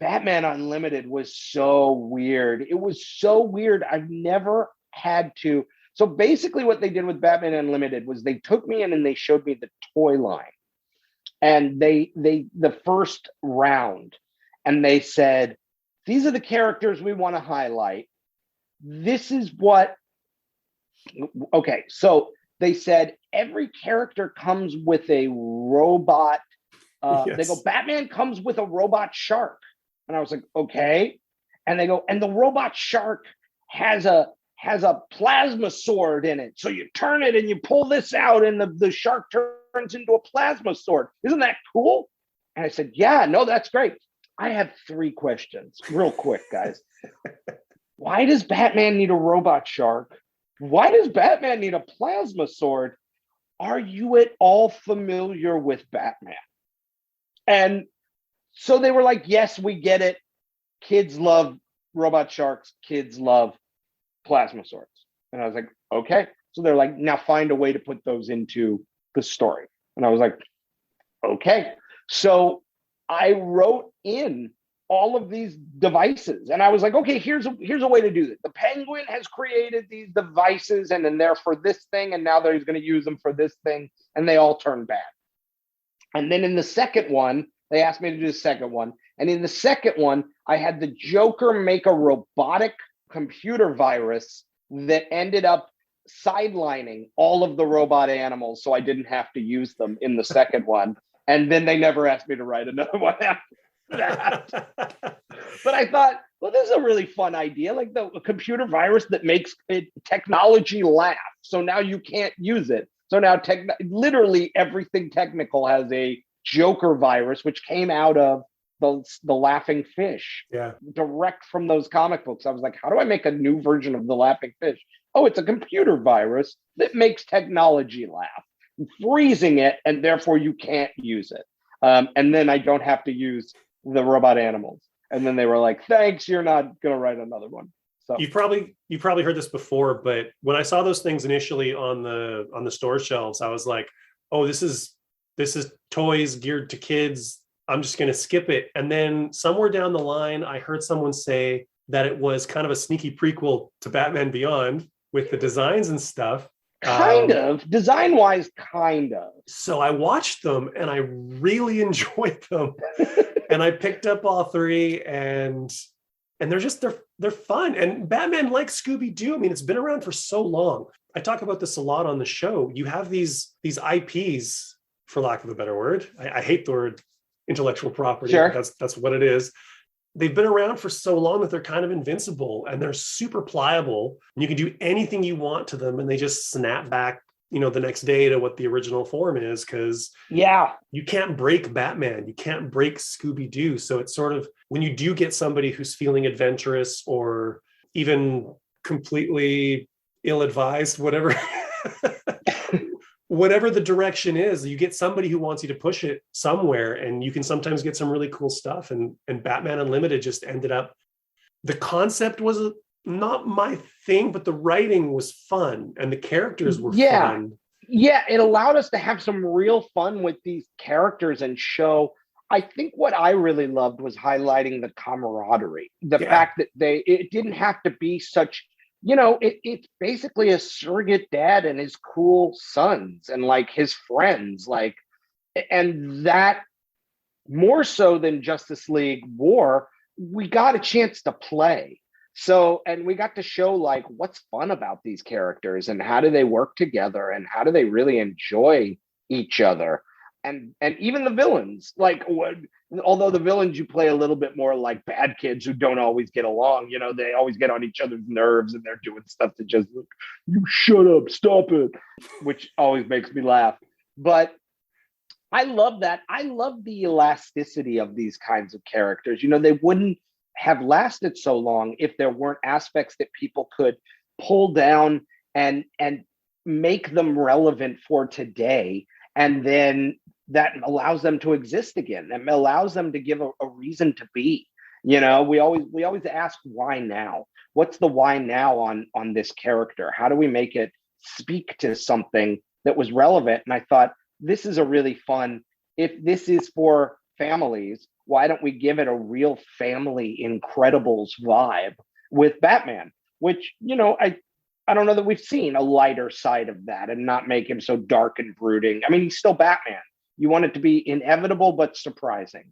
Batman Unlimited was so weird. It was so weird. I've never had to. So basically what they did with Batman Unlimited was they took me in and they showed me the toy line. And they the first round, and they said, these are the characters we want to highlight. This is what, okay. So they said every character comes with a robot. They go, Batman comes with a robot shark. And I was like, okay. And they go, and the robot shark has a plasma sword in it. So you turn it and you pull this out and the shark turns into a plasma sword. Isn't that cool? And I said, yeah, no, that's great. I have 3 questions real quick, guys. Why does Batman need a robot shark? Why does Batman need a plasma sword? Are you at all familiar with Batman? And so they were like, yes, we get it. Kids love robot sharks. Kids love plasma swords. And I was like, okay. So they're like, now find a way to put those into the story. And I was like, okay. So I wrote in all of these devices and I was like, okay, here's a way to do this. The Penguin has created these devices and then they're for this thing. And now he's going to use them for this thing. And they all turn bad. And then in the second one, they asked me to do the second one. And in the second one, I had the Joker make a robotic computer virus that ended up sidelining all of the robot animals. So I didn't have to use them in the second one. And then they never asked me to write another one after that. But I thought, well, this is a really fun idea. Like the computer virus that makes technology laugh. So now you can't use it. So now literally everything technical has a Joker virus, which came out of the Laughing Fish, direct from those comic books. I was like, how do I make a new version of the Laughing Fish? Oh, it's a computer virus that makes technology laugh, freezing it, and therefore you can't use it. And then I don't have to use the robot animals. And then they were like, thanks, you're not going to write another one. So you probably heard this before, but when I saw those things initially on the store shelves, I was like, oh, this is toys geared to kids. I'm just going to skip it. And then somewhere down the line, I heard someone say that it was kind of a sneaky prequel to Batman Beyond. with the designs and stuff. Kind of. Design-wise, kind of. So I watched them and I really enjoyed them. And I picked up all three, and they're fun. And Batman, like Scooby-Doo, I mean, it's been around for so long. I talk about this a lot on the show. You have these IPs, for lack of a better word. I hate the word intellectual property. Sure. That's what it is. They've been around for so long that they're kind of invincible, and they're super pliable. And you can do anything you want to them, and they just snap back, the next day to what the original form is, because you can't break Batman. You can't break Scooby-Doo. So it's sort of, when you do get somebody who's feeling adventurous or even completely ill-advised, whatever the direction is, you get somebody who wants you to push it somewhere, and you can sometimes get some really cool stuff. And Batman Unlimited just ended up, the concept was not my thing, but the writing was fun and the characters were fun. Yeah, it allowed us to have some real fun with these characters and show. I think what I really loved was highlighting the camaraderie, the fact that it didn't have to be such, it's basically a surrogate dad and his cool sons and like his friends, and that more so than Justice League War, we got a chance to play. So, and we got to show like what's fun about these characters and how do they work together and how do they really enjoy each other. And even the villains, although the villains you play a little bit more like bad kids who don't always get along, they always get on each other's nerves and they're doing stuff that just, you shut up, stop it, which always makes me laugh. But I love that. I love the elasticity of these kinds of characters. They wouldn't have lasted so long if there weren't aspects that people could pull down and make them relevant for today. And then that allows them to exist again. That allows them to give a reason to be. We always ask why now? What's the why now on this character? How do we make it speak to something that was relevant? And I thought, this is a really fun, if this is for families, why don't we give it a real family Incredibles vibe with Batman, which, I don't know that we've seen a lighter side of that and not make him so dark and brooding. I mean, he's still Batman. You want it to be inevitable, but surprising.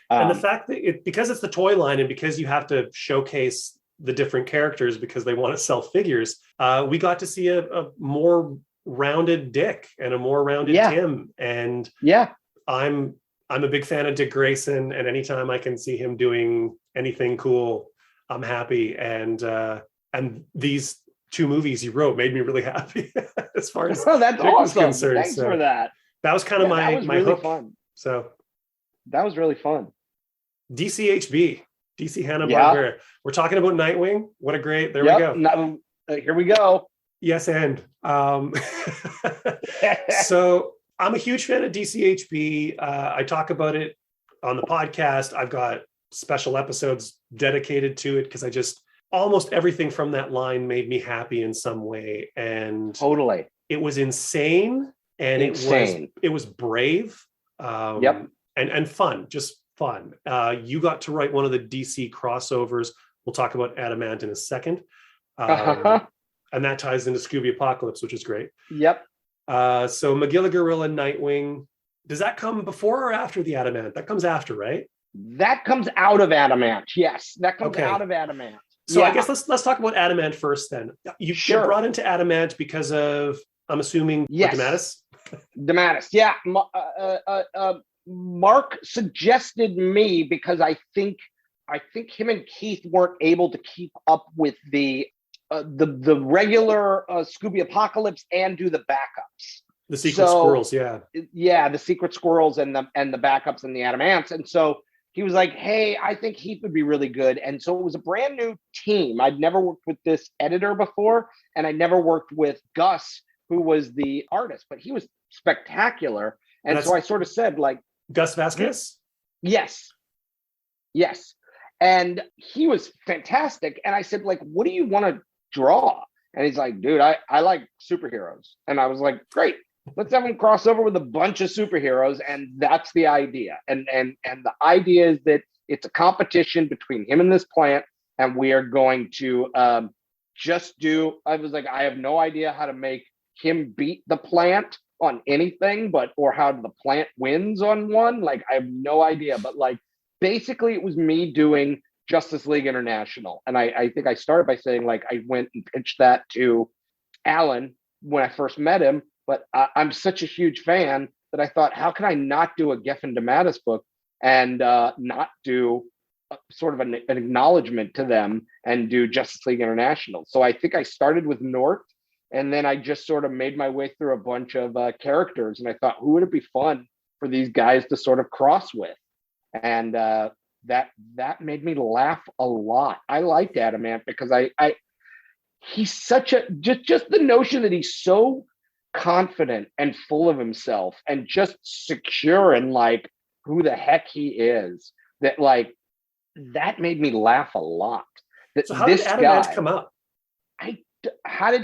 And the fact that because it's the toy line and because you have to showcase the different characters because they want to sell figures, we got to see a more rounded Dick and a more rounded Tim. And I'm a big fan of Dick Grayson, and anytime I can see him doing anything cool, I'm happy. And these two movies you wrote made me really happy as far as that's Dick was awesome. concerned. Thanks for that. That was kind of my really hook. Fun. So that was really fun. DC Hanna-Barbera. We're talking about Nightwing. What a great, we go. Here we go. Yes, and so I'm a huge fan of DCHB. I talk about it on the podcast. I've got special episodes dedicated to it because almost everything from that line made me happy in some way. And totally, it was insane, and it was brave. And fun, just fun. You got to write one of the DC crossovers. We'll talk about Adamant in a second. And that ties into Scooby Apocalypse, which is great. Yep. So Magilla Gorilla, Nightwing. Does that come before or after the Adamant? That comes after, right? That comes out of Adamant. Yes, that comes out of Adamant. So I guess let's talk about Adamant first then. You get brought into Adamant because of, I'm assuming, DeMatteis? DeMatteis, yeah. Mark suggested me because I think him and Keith weren't able to keep up with the regular Scooby Apocalypse and do the backups. The Secret Squirrels, yeah. Yeah, the Secret Squirrels and the backups and the Adamants. And so he was like, hey, I think Heath would be really good. And so it was a brand new team. I'd never worked with this editor before, and I never worked with Gus, who was the artist, but he was spectacular. And so I sort of said, like, Gus Vasquez? Yes. And he was fantastic. And I said, like, what do you want to draw? And he's like, dude, I like superheroes. And I was like, great, let's have him cross over with a bunch of superheroes. And that's the idea. And the idea is that it's a competition between him and this plant, and we are going to I was like, I have no idea how to make him beat the plant on anything, or how the plant wins on one. Like, I have no idea. But like, basically it was me doing Justice League International. And I think I started by saying, like, I went and pitched that to Alan when I first met him, but I'm such a huge fan that I thought, how can I not do a Geffen DeMatteis book and not do sort of an acknowledgement to them and do Justice League International? So I think I started with Nort, and then I just sort of made my way through a bunch of characters, and I thought, who would it be fun for these guys to sort of cross with? And that made me laugh a lot. I liked Adamant because he's such a just the notion that he's so confident and full of himself and just secure in like who the heck he is, that like that made me laugh a lot. So how did Adamant come up? How did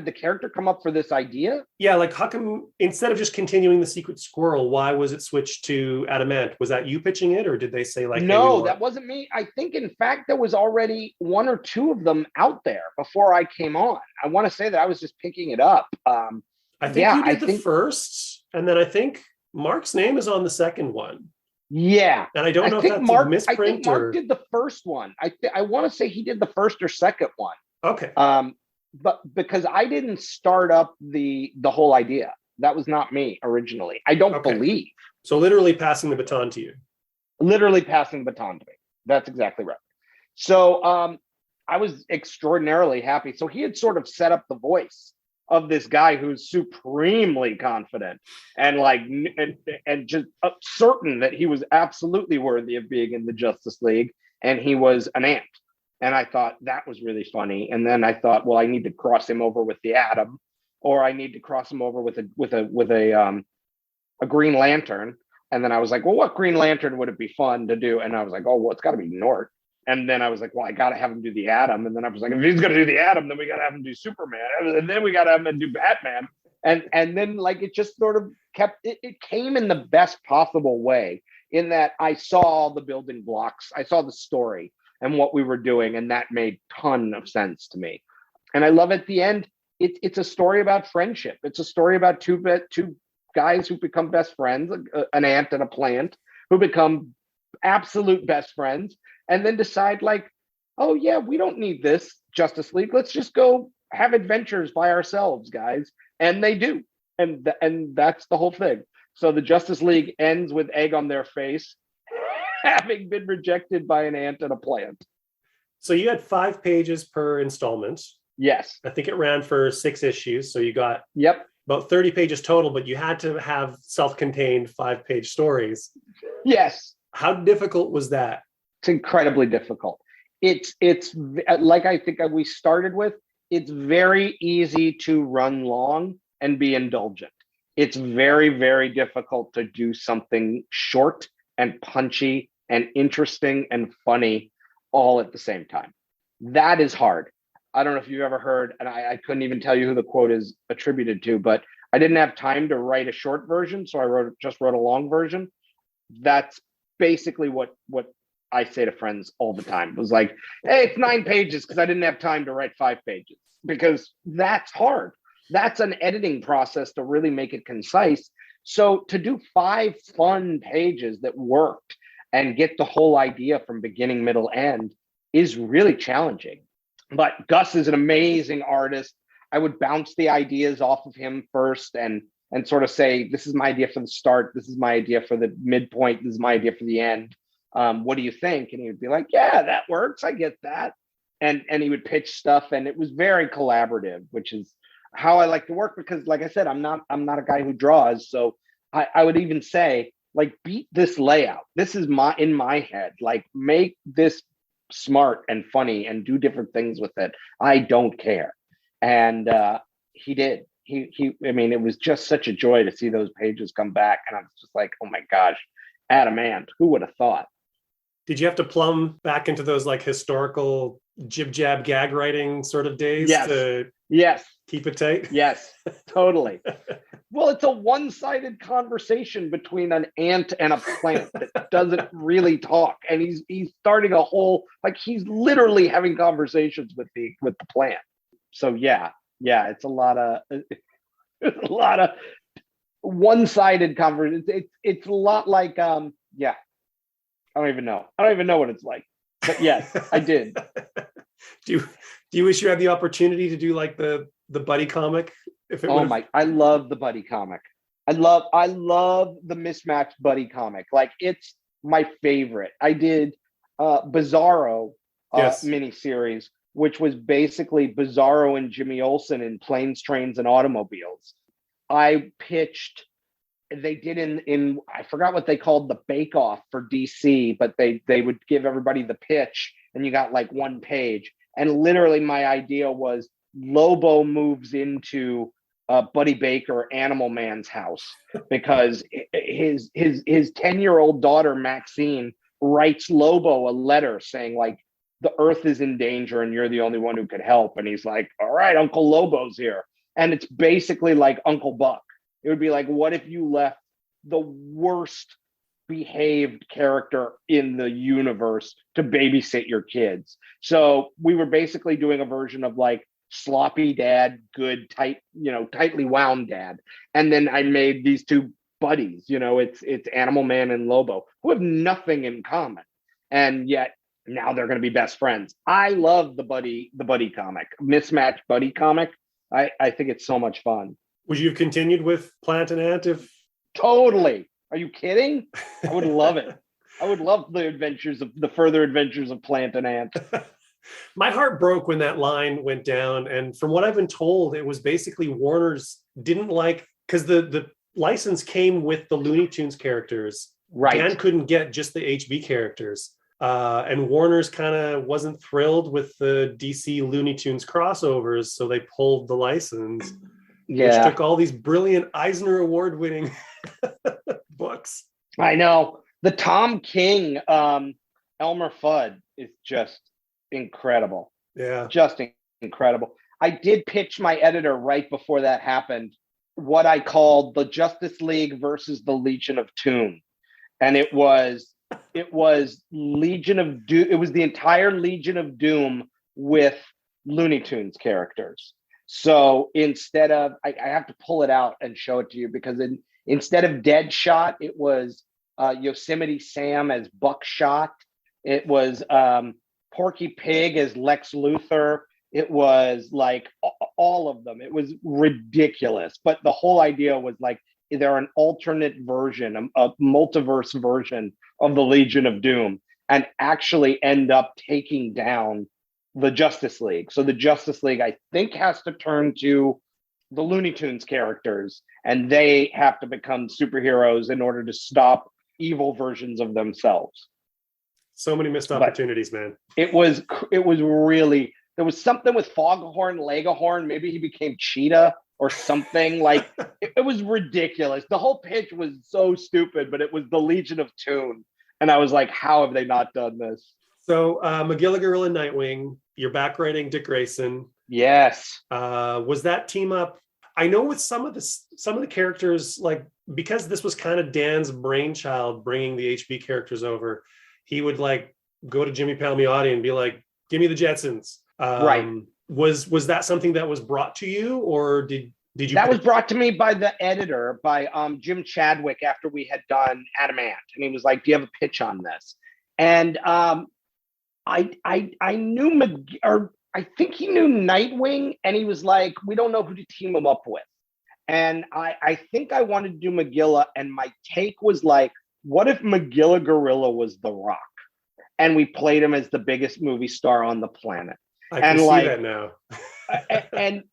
the character come up for this idea? Yeah, like how come instead of just continuing the Secret Squirrel, why was it switched to Adamant? Was that you pitching it, or did they say like, no, that wasn't me. I think in fact there was already one or two of them out there before I came on. I want to say that I was just picking it up. I think you did the first, and then I think Mark's name is on the second one. Yeah, and I don't know if that's a misprint. I think Mark did the first one. I want to say he did the first or second one. Okay. But because I didn't start up the whole idea, that was not me originally. I don't believe. So literally passing the baton to you. Literally passing the baton to me. That's exactly right. So I was extraordinarily happy. So he had sort of set up the voice of this guy who's supremely confident and like and just certain that he was absolutely worthy of being in the Justice League, and he was an ant. And I thought that was really funny. And then I thought, well, I need to cross him over with the Atom, or I need to cross him over with a Green Lantern. And then I was like, well, what Green Lantern would it be fun to do? And I was like, oh, well, it's got to be Nort. And then I was like, well, I got to have him do the Atom. And then I was like, if he's going to do the Atom, then we got to have him do Superman. And then we got to have him do Batman. And then like it just sort of it came in the best possible way, in that I saw all the building blocks. I saw the story and what we were doing, and that made a ton of sense to me. And I love at the end, it's a story about friendship. It's a story about two guys who become best friends, an ant and a plant, who become absolute best friends, and then decide like, oh yeah, we don't need this Justice League. Let's just go have adventures by ourselves, guys. And they do. And that's the whole thing. So the Justice League ends with egg on their face, having been rejected by an ant and a plant. So you had 5 pages per installment. Yes. I think it ran for 6 issues. So you got about 30 pages total, but you had to have self-contained 5-page stories. Yes. How difficult was that? It's incredibly difficult. It's like I think we started with, it's very easy to run long and be indulgent. It's very, very difficult to do something short and punchy and interesting and funny all at the same time. That is hard. I don't know if you've ever heard, and I couldn't even tell you who the quote is attributed to, but I didn't have time to write a short version, so I just wrote a long version. That's basically what I say to friends all the time. It was like, hey, it's 9 pages because I didn't have time to write 5 pages, because that's hard. That's an editing process to really make it concise. So to do 5 fun pages that worked and get the whole idea from beginning, middle, end is really challenging. But Gus is an amazing artist. I would bounce the ideas off of him first and sort of say, this is my idea for the start. This is my idea for the midpoint. This is my idea for the end. What do you think? And he would be like, yeah, that works. I get that. And he would pitch stuff, and it was very collaborative, which is how I like to work, because like I said, I'm not a guy who draws. So I would even say, like, beat this layout. This is in my head, like, make this smart and funny and do different things with it. I don't care. And he did. I mean, it was just such a joy to see those pages come back. And I was just like, oh my gosh, Adamant, who would have thought? Did you have to plumb back into those like historical jib jab gag writing sort of days to keep it tight? Yes, totally. Well, it's a one-sided conversation between an ant and a plant that doesn't really talk. And he's starting a whole, like, he's literally having conversations with the plant. So yeah, it's a lot of one-sided conversation. It's a lot like yeah. I don't even know what it's like. But yes, I did. Do you wish you had the opportunity to do like the buddy comic? If it I love the buddy comic. I love the mismatched buddy comic. Like, it's my favorite. I did Bizarro miniseries, which was basically Bizarro and Jimmy Olsen in Planes, Trains, and Automobiles. I pitched. They did in I forgot what they called the Bake Off for DC, but they would give everybody the pitch, and you got like one page. And literally, my idea was Lobo moves into Buddy Baker, Animal Man's house, because his 10-year-old daughter Maxine writes Lobo a letter saying, like, the Earth is in danger and you're the only one who could help. And he's like, all right, Uncle Lobo's here. And it's basically like Uncle Buck. It would be like, what if you left the worst behaved character in the universe to babysit your kids? So we were basically doing a version of like sloppy dad, good, tightly wound dad. And then I made these two buddies, it's Animal Man and Lobo, who have nothing in common. And yet now they're going to be best friends. I love the buddy comic, mismatched buddy comic. I think it's so much fun. Would you have continued with Plant and Ant if? Totally. Are you kidding? I would love it. I would love the further adventures of Plant and Ant. My heart broke when that line went down. And from what I've been told, it was basically Warner's didn't like, because the license came with the Looney Tunes characters. Right. Dan couldn't get just the HB characters. And Warner's kind of wasn't thrilled with the DC Looney Tunes crossovers, so they pulled the license. Yeah. Which took all these brilliant Eisner Award-winning books. I know. The Tom King Elmer Fudd is just incredible. Yeah. Just incredible. I did pitch my editor right before that happened what I called the Justice League versus the Legion of Doom. And it was Legion of Doom. It was the entire Legion of Doom with Looney Tunes characters. So instead of, I have to pull it out and show it to you, because instead of Deadshot, it was Yosemite Sam as Buckshot. It was Porky Pig as Lex Luthor. It was like all of them. It was ridiculous. But the whole idea was like, they're an alternate version, a multiverse version of the Legion of Doom, and actually end up taking down the Justice League. So the Justice League, I think, has to turn to the Looney Tunes characters, and they have to become superheroes in order to stop evil versions of themselves. So many missed opportunities, man. It was really, there was something with Foghorn Leghorn. Maybe he became Cheetah or something. Like, it was ridiculous. The whole pitch was so stupid, but it was the Legion of Doom. And I was like, how have they not done this? So Magilla Gorilla, Nightwing, you're back writing Dick Grayson. Yes. Was that team up? I know with some of the characters, like, because this was kind of Dan's brainchild, bringing the HB characters over, he would like go to Jimmy Palmiotti and be like, "Give me the Jetsons." Right. Was that something that was brought to you, or did you? That was brought to me by the editor, by Jim Chadwick, after we had done Adam Ant, and he was like, "Do you have a pitch on this?" And I knew I think he knew Nightwing, and he was like, "We don't know who to team him up with." And I think I wanted to do Magilla, and my take was like, what if Magilla Gorilla was The Rock, and we played him as the biggest movie star on the planet? I can see that now.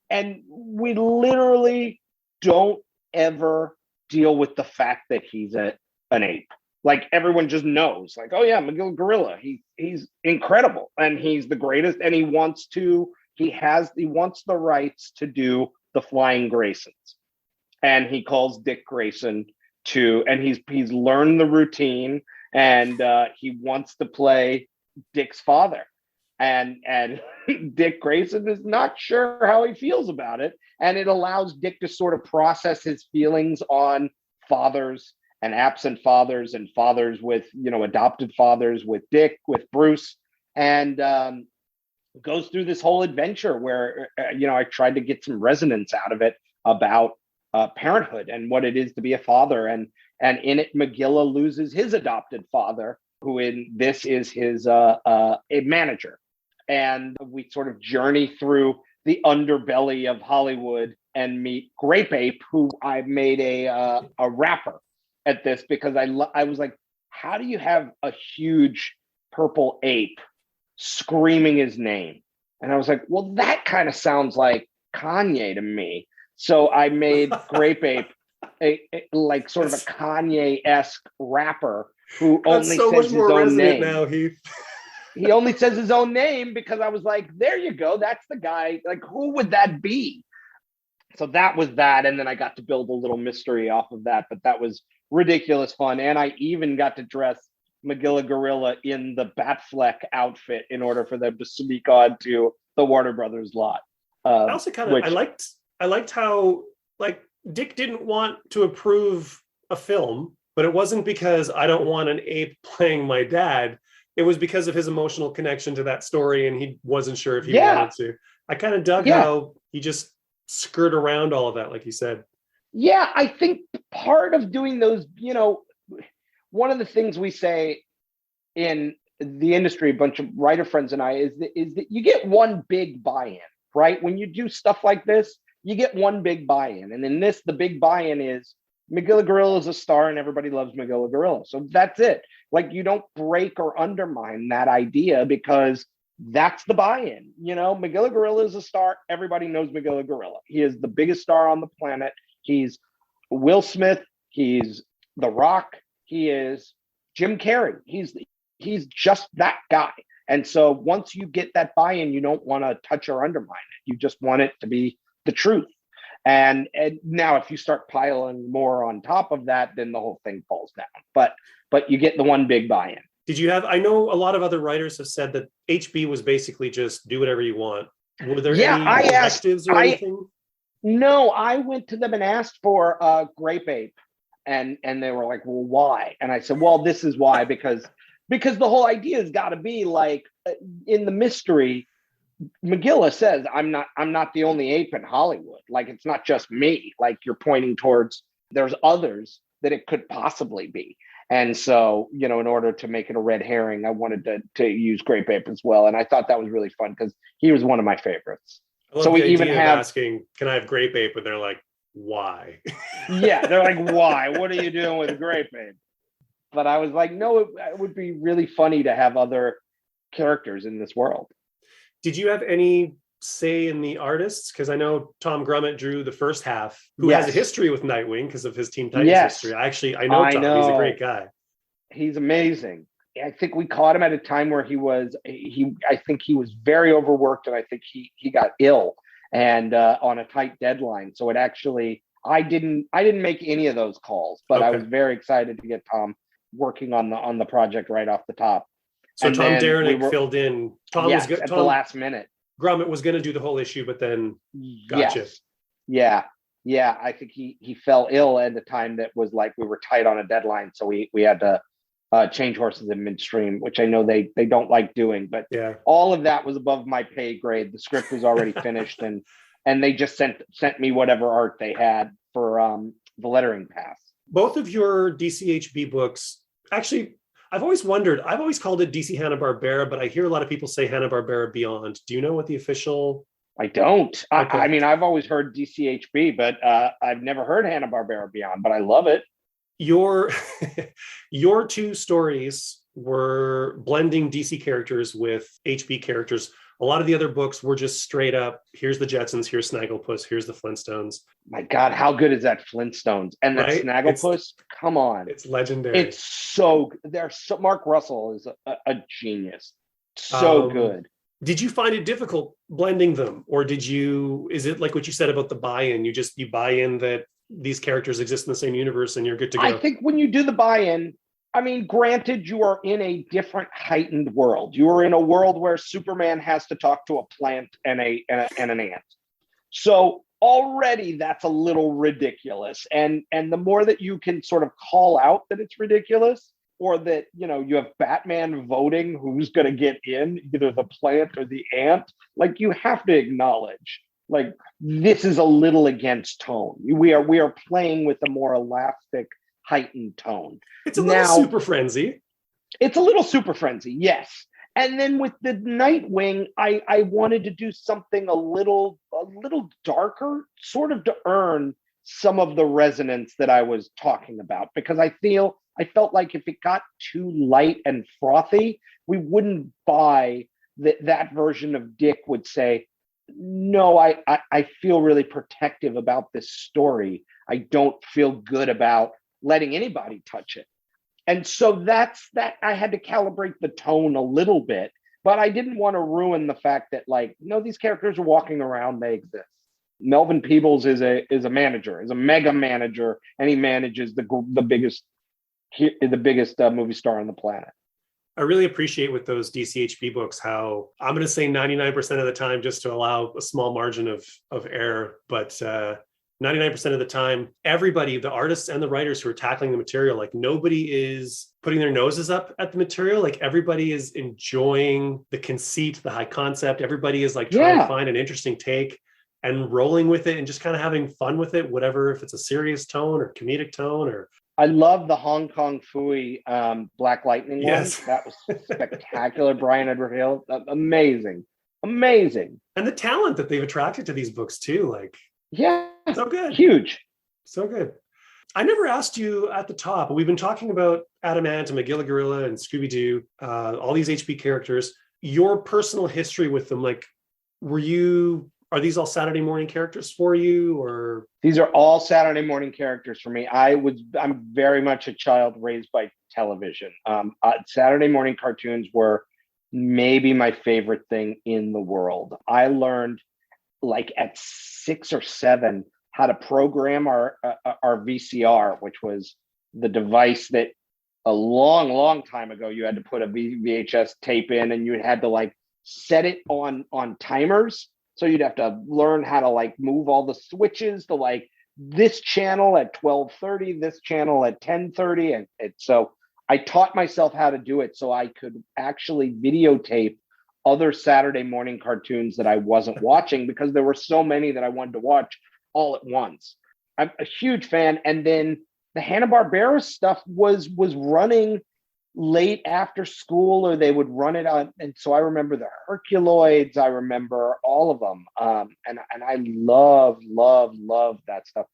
and we literally don't ever deal with the fact that he's an ape. Like, everyone just knows, like, oh yeah, Magilla Gorilla, he's incredible, and he's the greatest, and he wants the rights to do the Flying Graysons, and he calls Dick Grayson and he's learned the routine, and he wants to play Dick's father, and Dick Grayson is not sure how he feels about it, and it allows Dick to sort of process his feelings on fathers and absent fathers, and fathers with, adopted fathers, with Dick, with Bruce. And goes through this whole adventure where, I tried to get some resonance out of it about parenthood and what it is to be a father. And in it, Magilla loses his adopted father, who in this is his a manager. And we sort of journey through the underbelly of Hollywood and meet Grape Ape, who I made a rapper at this because I was like, how do you have a huge purple ape screaming his name? And I was like, well, that kind of sounds like Kanye to me. So I made Grape Ape a like sort of a Kanye-esque rapper who only so says his own name. Now, Heath. He only says his own name because I was like, there you go. That's the guy. Like, who would that be? So that was that. And then I got to build a little mystery off of that. But that was ridiculous fun. And I even got to dress Magilla Gorilla in the Batfleck outfit in order for them to sneak on to the Warner Brothers lot. I also kind of, I liked how, like, Dick didn't want to approve a film, but it wasn't because I don't want an ape playing my dad. It was because of his emotional connection to that story, and he wasn't sure if he wanted to. I kind of dug how he just skirt around all of that, like you said. Yeah, I think part of doing those, one of the things we say in the industry, a bunch of writer friends and I, is that you get one big buy-in, right? When you do stuff like this, you get one big buy-in. And in this, the big buy-in is Magilla Gorilla is a star and everybody loves Magilla Gorilla. So that's it. Like, you don't break or undermine that idea because that's the buy-in. Magilla Gorilla is a star. Everybody knows Magilla Gorilla. He is the biggest star on the planet. He's Will Smith. He's The Rock. He is Jim Carrey. He's just that guy. And so once you get that buy-in, you don't want to touch or undermine it. You just want it to be the truth. And now if you start piling more on top of that, then the whole thing falls down. But you get the one big buy-in. Did you have, I know a lot of other writers have said that HB was basically just do whatever you want. Were there any directives or anything? No, I went to them and asked for Grape Ape. And they were like, well, why? And I said, well, this is why, because the whole idea has got to be like, in the mystery, Magilla says, I'm not the only ape in Hollywood. Like, it's not just me. Like, you're pointing towards there's others that it could possibly be. And so, in order to make it a red herring, I wanted to use Grape Ape as well. And I thought that was really fun because he was one of my favorites. So we even have asking, can I have Grape Ape? And they're like, why? Yeah, they're like, why? What are you doing with Grape Ape? But I was like, no, it would be really funny to have other characters in this world. Did you have any say in the artists? Because I know Tom Grummett drew the first half, who has a history with Nightwing because of his Teen Titans history. I know Tom. He's a great guy. He's amazing. I think we caught him at a time where I think he was very overworked, and I think he got ill and on a tight deadline. So it actually, I didn't make any of those calls, but I was very excited to get Tom working on the project right off the top. So and Tom Derenick filled in. Tom was good at the last minute. Grummett was going to do the whole issue, but then gotcha. Yes. Yeah. I think he fell ill at the time that was like we were tight on a deadline, so we had to change horses in midstream, which I know they don't like doing. But all of that was above my pay grade. The script was already finished, and they just sent me whatever art they had for the lettering pass. Both of your DCHB books, actually. I've always wondered, I've always called it DC Hanna-Barbera, but I hear a lot of people say Hanna-Barbera Beyond. Do you know what the official... I don't. Okay. I mean, I've always heard DCHB, but I've never heard Hanna-Barbera Beyond, but I love it. Your two stories were blending DC characters with HB characters. A lot of the other books were just straight up, here's the Jetsons, here's Snagglepuss, here's the Flintstones. My God, how good is that Flintstones? And that Snagglepuss, come on. It's legendary. It's so good. Mark Russell is a genius. So good. Did you find it difficult blending them? Or is it like what you said about the buy-in? You buy in that these characters exist in the same universe and you're good to go? I think when you do the buy-in, I mean, granted, you are in a different heightened world. You are in a world where Superman has to talk to a plant and an ant. So already that's a little ridiculous. And the more that you can sort of call out that it's ridiculous, or that, you have Batman voting who's going to get in, either the plant or the ant. Like, you have to acknowledge, like, this is a little against tone. We are playing with a more elastic, heightened tone. It's a little super frenzy. It's a little super frenzy, yes. And then with the Nightwing, I wanted to do something a little darker, sort of to earn some of the resonance that I was talking about, because I felt like if it got too light and frothy, we wouldn't buy that version of Dick would say, no, I feel really protective about this story. I don't feel good about letting anybody touch it. And so that's that. I had to calibrate the tone a little bit, but I didn't want to ruin the fact that, like, these characters are walking around, they exist. Melvin Peebles is a manager, is a mega manager, and he manages the biggest movie star on the planet. I really appreciate with those DCHP books how I'm going to say 99% of the time, just to allow a small margin of error, but 99% of the time, everybody, the artists and the writers who are tackling the material, like, nobody is putting their noses up at the material. Like, everybody is enjoying the conceit, the high concept. Everybody is like trying to find an interesting take and rolling with it and just kind of having fun with it, whatever, if it's a serious tone or comedic tone. Or I love the Hong Kong Phooey Black Lightning one. That was spectacular. Brian Edward Hill, amazing. And the talent that they've attracted to these books too, like, yeah, so good, huge, so good. I never asked you at the top, but we've been talking about Adamant and Magilla Gorilla and Scooby-Doo, all these HP characters. Your personal history with them, like, are these all Saturday morning characters for you, or? These are all Saturday morning characters for me. I'm very much a child raised by television. Saturday morning cartoons were maybe my favorite thing in the world. I learned, like, at 6 or 7 how to program our VCR, which was the device that a long time ago you had to put a VHS tape in, and you had to, like, set it on timers. So you'd have to learn how to, like, move all the switches to, like, this channel at 12:30, this channel at 10:30, and so I taught myself how to do it so I could actually videotape other Saturday morning cartoons that I wasn't watching, because there were so many that I wanted to watch all at once. I'm a huge fan. And then the Hanna-Barbera stuff was running late after school, or they would run it on. And so I remember the Herculoids. I remember all of them. And I love that stuff.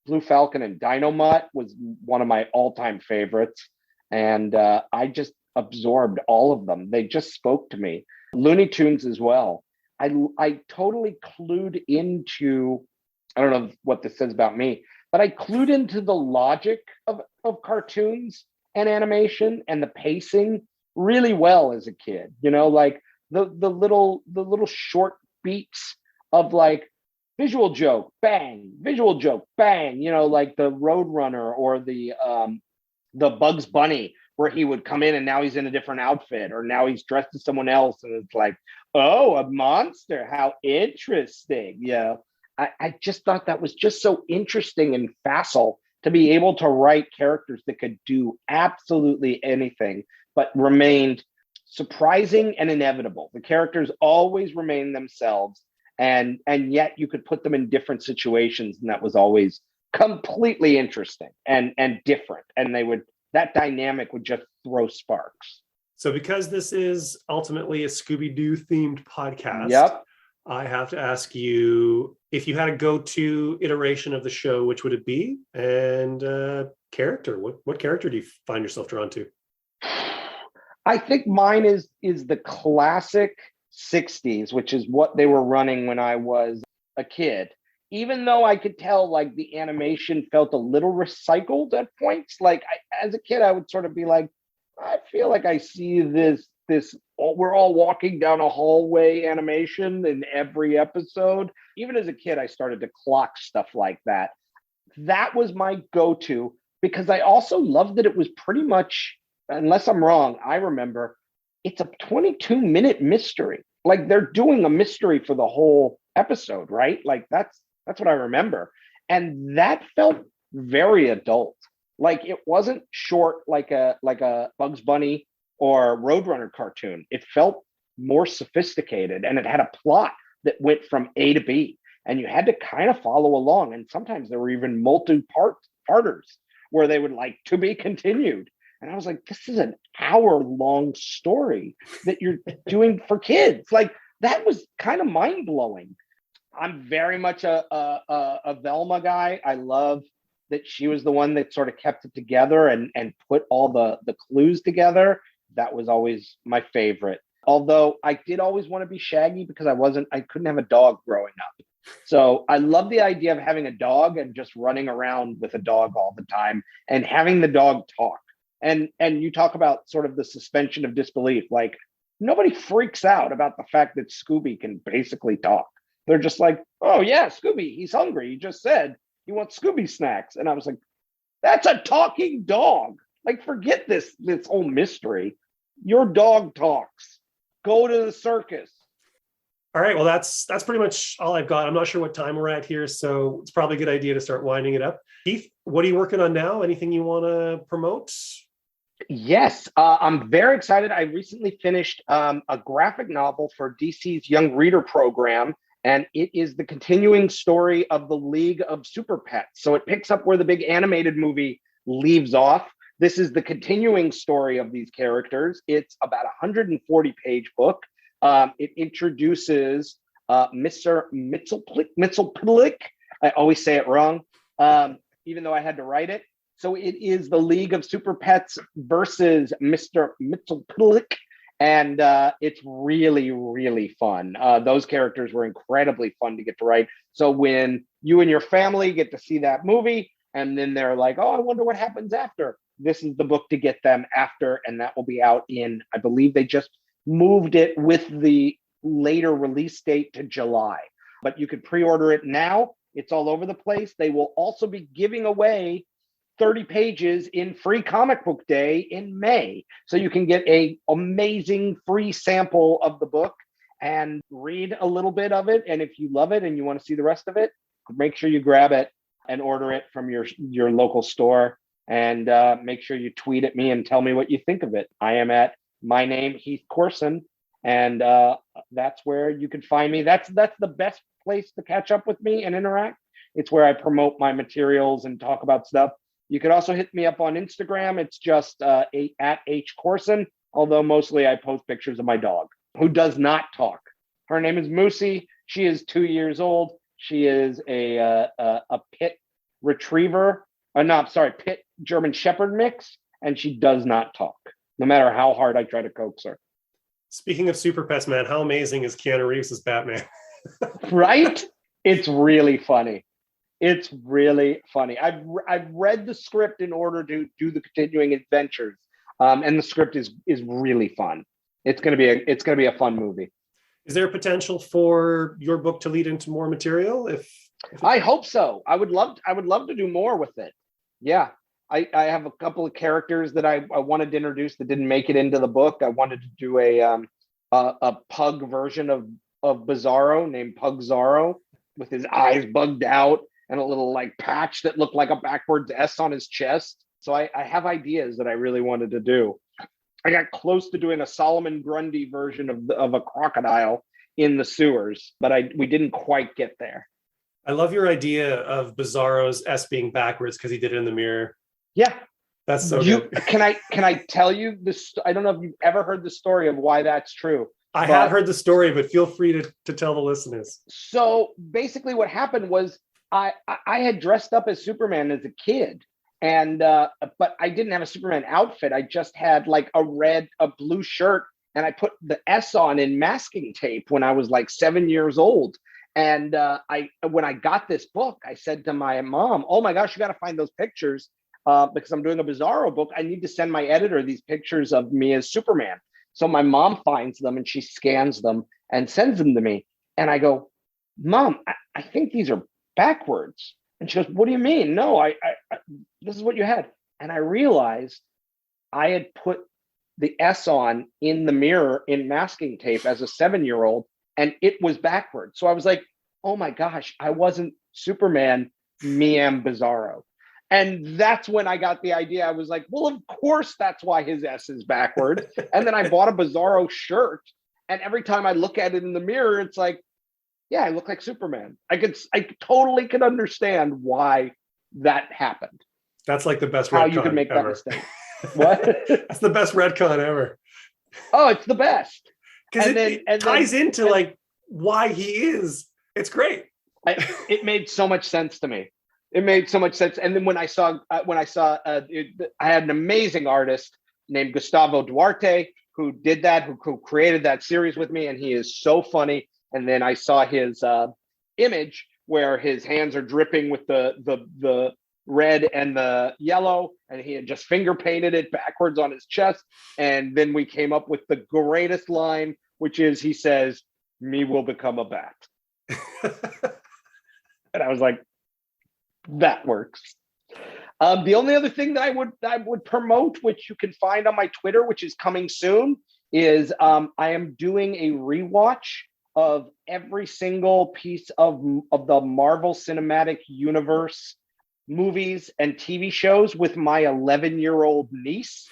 Blue Falcon and Dynomutt was one of my all-time favorites. And I just absorbed all of them. They just spoke to me. Looney Tunes as well. I totally clued into, I don't know what this says about me, but I clued into the logic of cartoons and animation and the pacing really well as a kid. Like the little short beats of, like, visual joke, bang, like the Roadrunner or the Bugs Bunny, where he would come in and now he's in a different outfit, or now he's dressed as someone else, and it's like, oh, a monster, how interesting. I just thought that was just so interesting and facile to be able to write characters that could do absolutely anything but remained surprising and inevitable. The characters always remain themselves, and yet you could put them in different situations, and that was always completely interesting and different, and that dynamic would just throw sparks. So because this is ultimately a Scooby-Doo themed podcast, yep, I have to ask you, if you had a go-to iteration of the show, which would it be? And character, what character do you find yourself drawn to? I think mine is the classic 60s, which is what they were running when I was a kid. Even though I could tell, like, the animation felt a little recycled at points. Like, as a kid, I would sort of be like, I feel like I see this, we're all walking down a hallway animation in every episode. Even as a kid, I started to clock stuff like that. That was my go-to, because I also loved that it was pretty much, unless I'm wrong, I remember it's a 22-minute mystery. Like, they're doing a mystery for the whole episode, right? Like, that's what I remember. And that felt very adult. Like it wasn't short like a Bugs Bunny or Roadrunner cartoon. It felt more sophisticated, and it had a plot that went from A to B, and you had to kind of follow along. And sometimes there were even parters where they would like to be continued. And I was like, this is an hour-long story that you're doing for kids. Like that was kind of mind-blowing. I'm very much a Velma guy. I love that she was the one that sort of kept it together and put all the clues together. That was always my favorite. Although I did always want to be Shaggy because I couldn't have a dog growing up. So I love the idea of having a dog and just running around with a dog all the time and having the dog talk. And you talk about sort of the suspension of disbelief. Like nobody freaks out about the fact that Scooby can basically talk. They're just like, oh yeah, Scooby, he's hungry. He just said he wants Scooby snacks. And I was like, that's a talking dog. Like forget this whole mystery. Your dog talks. Go to the circus. All right, well, that's pretty much all I've got. I'm not sure what time we're at here, so it's probably a good idea to start winding it up. Heath, what are you working on now? Anything you want to promote? Yes, I'm very excited. I recently finished a graphic novel for DC's Young Reader program, and it is the continuing story of the League of Super Pets. So it picks up where the big animated movie leaves off. This is the continuing story of these characters. It's about a 140-page book. It introduces Mr. Mitzelplick. I always say it wrong, even though I had to write it. So it is the League of Super Pets versus Mr. Mitzelplick, and it's really, really fun. Those characters were incredibly fun to get to write. So when you and your family get to see that movie, and then they're like, oh, I wonder what happens after. This is the book to get them after, and that will be out in, I believe they just moved it with the later release date to July. But you could pre-order it now. It's all over the place. They will also be giving away 30 pages in Free Comic Book Day in May. So you can get an amazing free sample of the book and read a little bit of it. And if you love it and you want to see the rest of it, make sure you grab it and order it from your local store. And make sure you tweet at me and tell me what you think of it. I am at my name, Heath Corson, and that's where you can find me. That's the best place to catch up with me and interact. It's where I promote my materials and talk about stuff. You could also hit me up on Instagram. It's just at H Corson, although mostly I post pictures of my dog, who does not talk. Her name is Moosey. She is 2 years old. She is a pit retriever. Pit German Shepherd mix, and she does not talk, no matter how hard I try to coax her. Speaking of super pets, man, how amazing is Keanu Reeves as Batman? Right? It's really funny. It's really funny. I've read the script in order to do the continuing adventures, and the script is really fun. It's gonna be a fun movie. Is there potential for your book to lead into more material? If I hope so. I would love to do more with it. Yeah. I have a couple of characters that I wanted to introduce that didn't make it into the book. I wanted to do a pug version of Bizarro named Pugzarro with his eyes bugged out and a little like patch that looked like a backwards S on his chest. So I have ideas that I really wanted to do. I got close to doing a Solomon Grundy version of a crocodile in the sewers, but we didn't quite get there. I love your idea of Bizarro's S being backwards because he did it in the mirror. Yeah. That's so good. Can I tell you this? I don't know if you've ever heard the story of why that's true. I have heard the story, but feel free to tell the listeners. So basically what happened was I had dressed up as Superman as a kid, and but I didn't have a Superman outfit. I just had like a blue shirt, and I put the S on in masking tape when I was like 7 years old. And when I got this book, I said to my mom, oh my gosh, you got to find those pictures because I'm doing a Bizarro book. I need to send my editor these pictures of me as Superman. So my mom finds them and she scans them and sends them to me. And I go, Mom, I think these are backwards. And she goes, what do you mean? No, I this is what you had. And I realized I had put the S on in the mirror in masking tape as a 7-year-old, and it was backwards. So I was like, oh my gosh, I wasn't Superman, me am Bizarro. And that's when I got the idea. I was like, well, of course, that's why his S is backward. And then I bought a Bizarro shirt. And every time I look at it in the mirror, it's like, yeah, I look like Superman. I totally could understand why that happened. That's like the best How retcon you could make ever. that mistake. What? That's the best retcon ever. Oh, it's the best. Because it ties into like why he is. It's great. It made so much sense to me. It made so much sense. And then when I saw, I had an amazing artist named Gustavo Duarte who did that, who created that series with me, and he is so funny. And then I saw his image where his hands are dripping with the red and the yellow, and he had just finger painted it backwards on his chest. And then we came up with the greatest line, which is, he says, "Me will become a bat." And I was like, that works. The only other thing that I would promote, which you can find on my Twitter, which is coming soon, is I am doing a rewatch of every single piece of the Marvel Cinematic Universe movies and TV shows with my 11-year-old niece.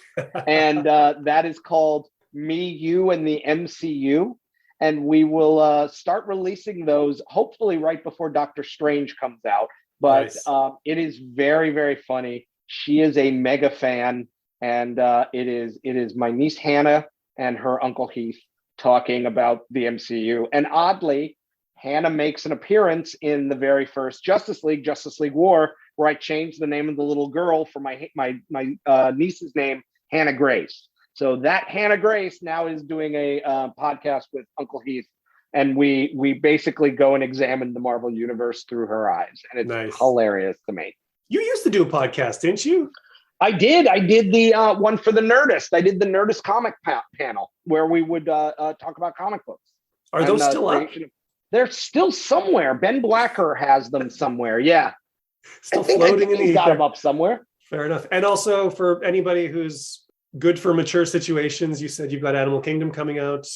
And that is called Me, You, and the MCU. And we will start releasing those hopefully right before Doctor Strange comes out. But nice. It is very, very funny. She is a mega fan. And it is my niece Hannah and her uncle Heath talking about the MCU. And oddly, Hannah makes an appearance in the very first Justice League War, where I changed the name of the little girl for my niece's name, Hannah Grace. So that Hannah Grace now is doing a podcast with Uncle Heath, and we basically go and examine the Marvel Universe through her eyes, and it's nice. Hilarious to me. You used to do a podcast, didn't you? I did. I did the one for the Nerdist. I did the Nerdist comic panel where we would talk about comic books. Are those still up? They're still somewhere. Ben Blacker has them somewhere. Yeah, still floating in the ether. Got them up somewhere. Fair enough. And also for anybody who's good for mature situations, you said you've got Animal Kingdom coming out.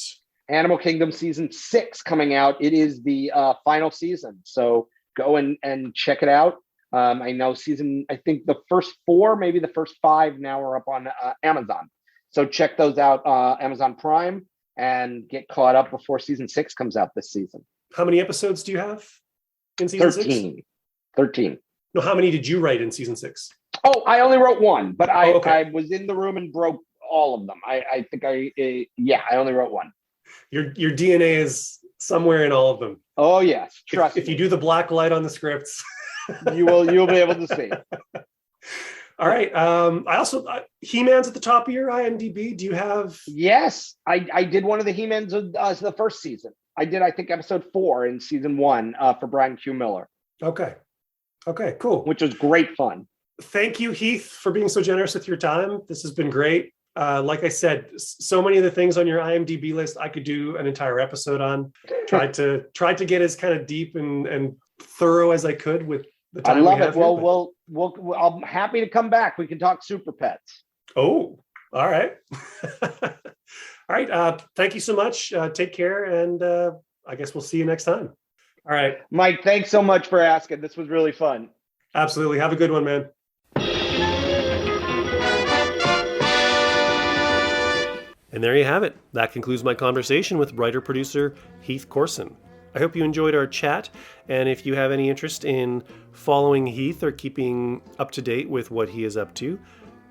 Animal Kingdom season 6 coming out. It is the final season, so go and check it out. I know I think the first 4, maybe the first 5 now are up on Amazon. So check those out, Amazon Prime, and get caught up before season 6 comes out this season. How many episodes do you have in season 6? 13. No, how many did you write in season 6? Oh, I only wrote 1, but I was in the room and broke all of them. I think I only wrote 1. Your DNA is somewhere in all of them. Oh yes, trust if you do the black light on the scripts, you'll be able to see. All right. I also He-Man's at the top of your IMDb. Do you have? Yes, I did one of the He-Mans of the first season. I think episode 4 in season 1 for Brian Q. Miller. Okay, cool. Which was great fun. Thank you, Heath, for being so generous with your time. This has been great. Like I said, so many of the things on your IMDb list, I could do an entire episode on. Tried to get as kind of deep and thorough as I could with the time. I love it. Well, I'm happy to come back. We can talk Super Pets. Oh, all right. All right. Thank you so much. Take care, and I guess we'll see you next time. All right, Mike. Thanks so much for asking. This was really fun. Absolutely. Have a good one, man. And there you have it. That concludes my conversation with writer-producer Heath Corson. I hope you enjoyed our chat, and if you have any interest in following Heath or keeping up to date with what he is up to,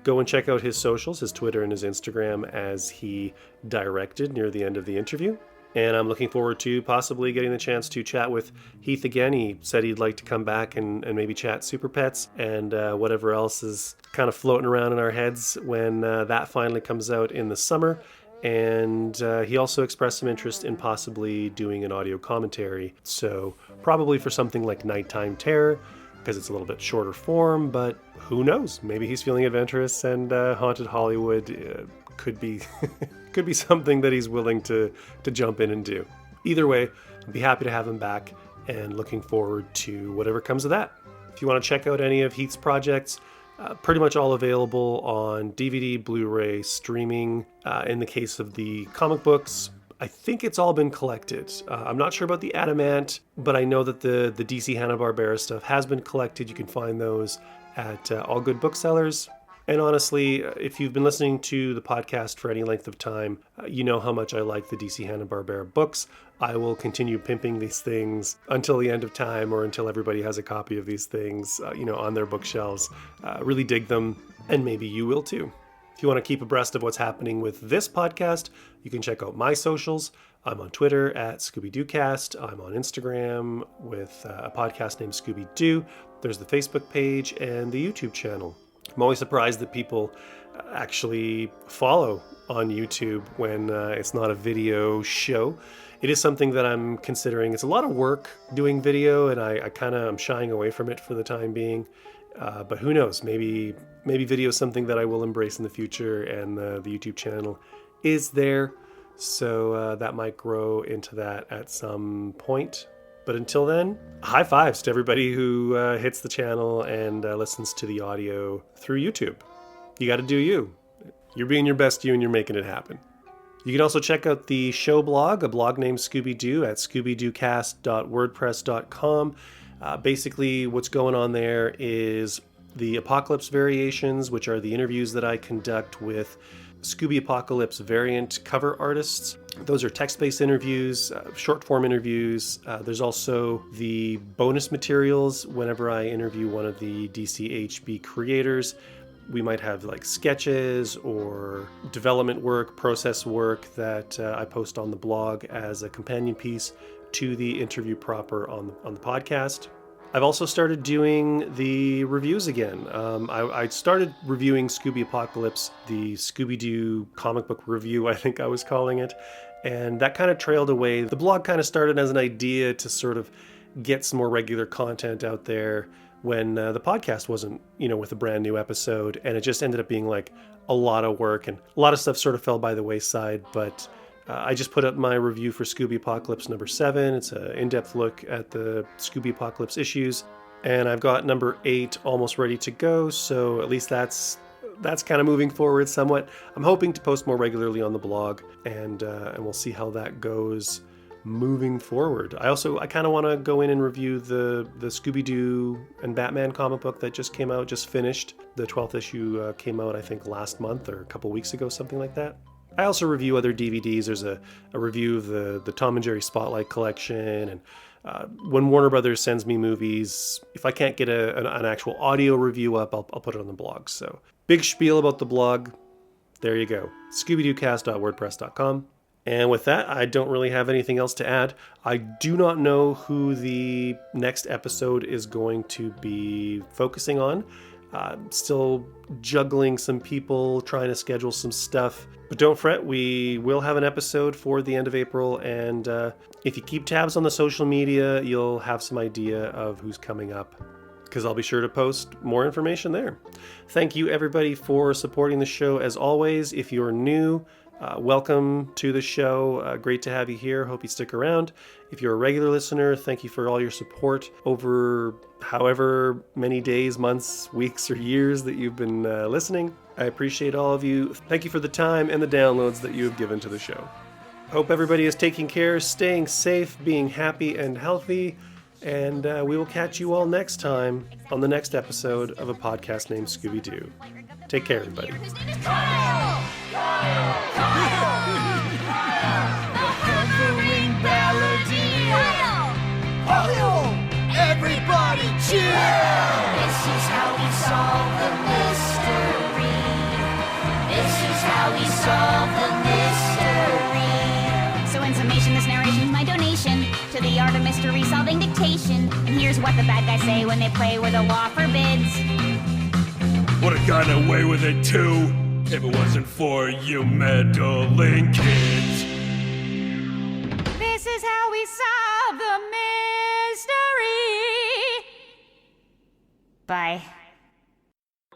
go and check out his socials, his Twitter and his Instagram, as he directed near the end of the interview. And I'm looking forward to possibly getting the chance to chat with Heath again. He said he'd like to come back and maybe chat Super Pets and whatever else is kind of floating around in our heads when that finally comes out in the summer. And he also expressed some interest in possibly doing an audio commentary. So probably for something like Nighttime Terror, because it's a little bit shorter form, but who knows? Maybe he's feeling adventurous, and Haunted Hollywood could be could be something that he's willing to jump in and do. Either way, I'd be happy to have him back, and looking forward to whatever comes of that. If you want to check out any of Heath's projects, pretty much all available on DVD, Blu-ray, streaming. In the case of the comic books, I think it's all been collected. I'm not sure about the Adamant, but I know that the DC Hanna-Barbera stuff has been collected. You can find those at all good booksellers. And honestly, if you've been listening to the podcast for any length of time, you know how much I like the DC Hanna-Barbera books. I will continue pimping these things until the end of time, or until everybody has a copy of these things, on their bookshelves. Really dig them, and maybe you will too. If you want to keep abreast of what's happening with this podcast, you can check out my socials. I'm on Twitter at Scooby-DooCast. I'm on Instagram with a podcast named Scooby-Doo. There's the Facebook page and the YouTube channel. I'm always surprised that people actually follow on YouTube when it's not a video show. It is something that I'm considering. It's a lot of work doing video, and I'm shying away from it for the time being. But who knows? Maybe video is something that I will embrace in the future, and the YouTube channel is there. So that might grow into that at some point. But until then, high fives to everybody who hits the channel and listens to the audio through YouTube. You got to do you. You're being your best you, and you're making it happen. You can also check out the show blog, a blog named Scooby-Doo, at scoobydoocast.wordpress.com. Basically, what's going on there is the Apocalypse variations, which are the interviews that I conduct with Scooby Apocalypse variant cover artists. Those are text-based interviews, short-form interviews. There's also the bonus materials whenever I interview one of the DCHB creators. We might have like sketches or development work, process work that I post on the blog as a companion piece to the interview proper on the podcast. I've also started doing the reviews again. I started reviewing Scooby Apocalypse, the Scooby-Doo comic book review, I think I was calling it, and that kind of trailed away. The blog kind of started as an idea to sort of get some more regular content out there when the podcast wasn't, with a brand new episode, and it just ended up being like a lot of work, and a lot of stuff sort of fell by the wayside, but I just put up my review for Scooby Apocalypse number 7. It's an in-depth look at the Scooby Apocalypse issues. And I've got number 8 almost ready to go, so at least that's kind of moving forward somewhat. I'm hoping to post more regularly on the blog, and we'll see how that goes moving forward. I kind of want to go in and review the Scooby-Doo and Batman comic book that just came out, just finished. The 12th issue came out, I think, last month or a couple weeks ago, something like that. I also review other DVDs. There's a review of the Tom and Jerry Spotlight collection, and when Warner Brothers sends me movies, if I can't get an actual audio review up, I'll put it on the blog. So big spiel about the blog. There you go. ScoobyDooCast.wordpress.com. And with that, I don't really have anything else to add. I do not know who the next episode is going to be focusing on. Still juggling some people, trying to schedule some stuff. But don't fret, we will have an episode for the end of April, and if you keep tabs on the social media, you'll have some idea of who's coming up, because I'll be sure to post more information there. Thank you, everybody, for supporting the show. As always, if you're new, welcome to the show. Great to have you here. Hope you stick around. If you're a regular listener, thank you for all your support over however many days, months, weeks, or years that you've been listening. I appreciate all of you. Thank you for the time and the downloads that you have given to the show. Hope everybody is taking care, staying safe, being happy and healthy, and we will catch you all next time on the next episode of a podcast named Scooby-Doo. Take care, everybody. Everybody cheer! This is how we solve the mystery. This is how we solve the mystery. So in summation, this narration is my donation to the art of mystery solving dictation. And here's what the bad guys say when they play where the law forbids. Would have gotten away with it too if it wasn't for you meddling kids. This is how we solve the mystery. Bye.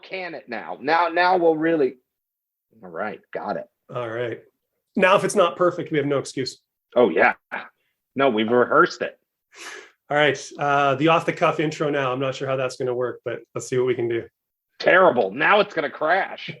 Can it now? Now we'll really. All right, got it. All right. Now, if it's not perfect, we have no excuse. Oh yeah. No, we've rehearsed it. All right. The off-the-cuff intro now. I'm not sure how that's going to work, but let's see what we can do. Terrible. Now it's going to crash.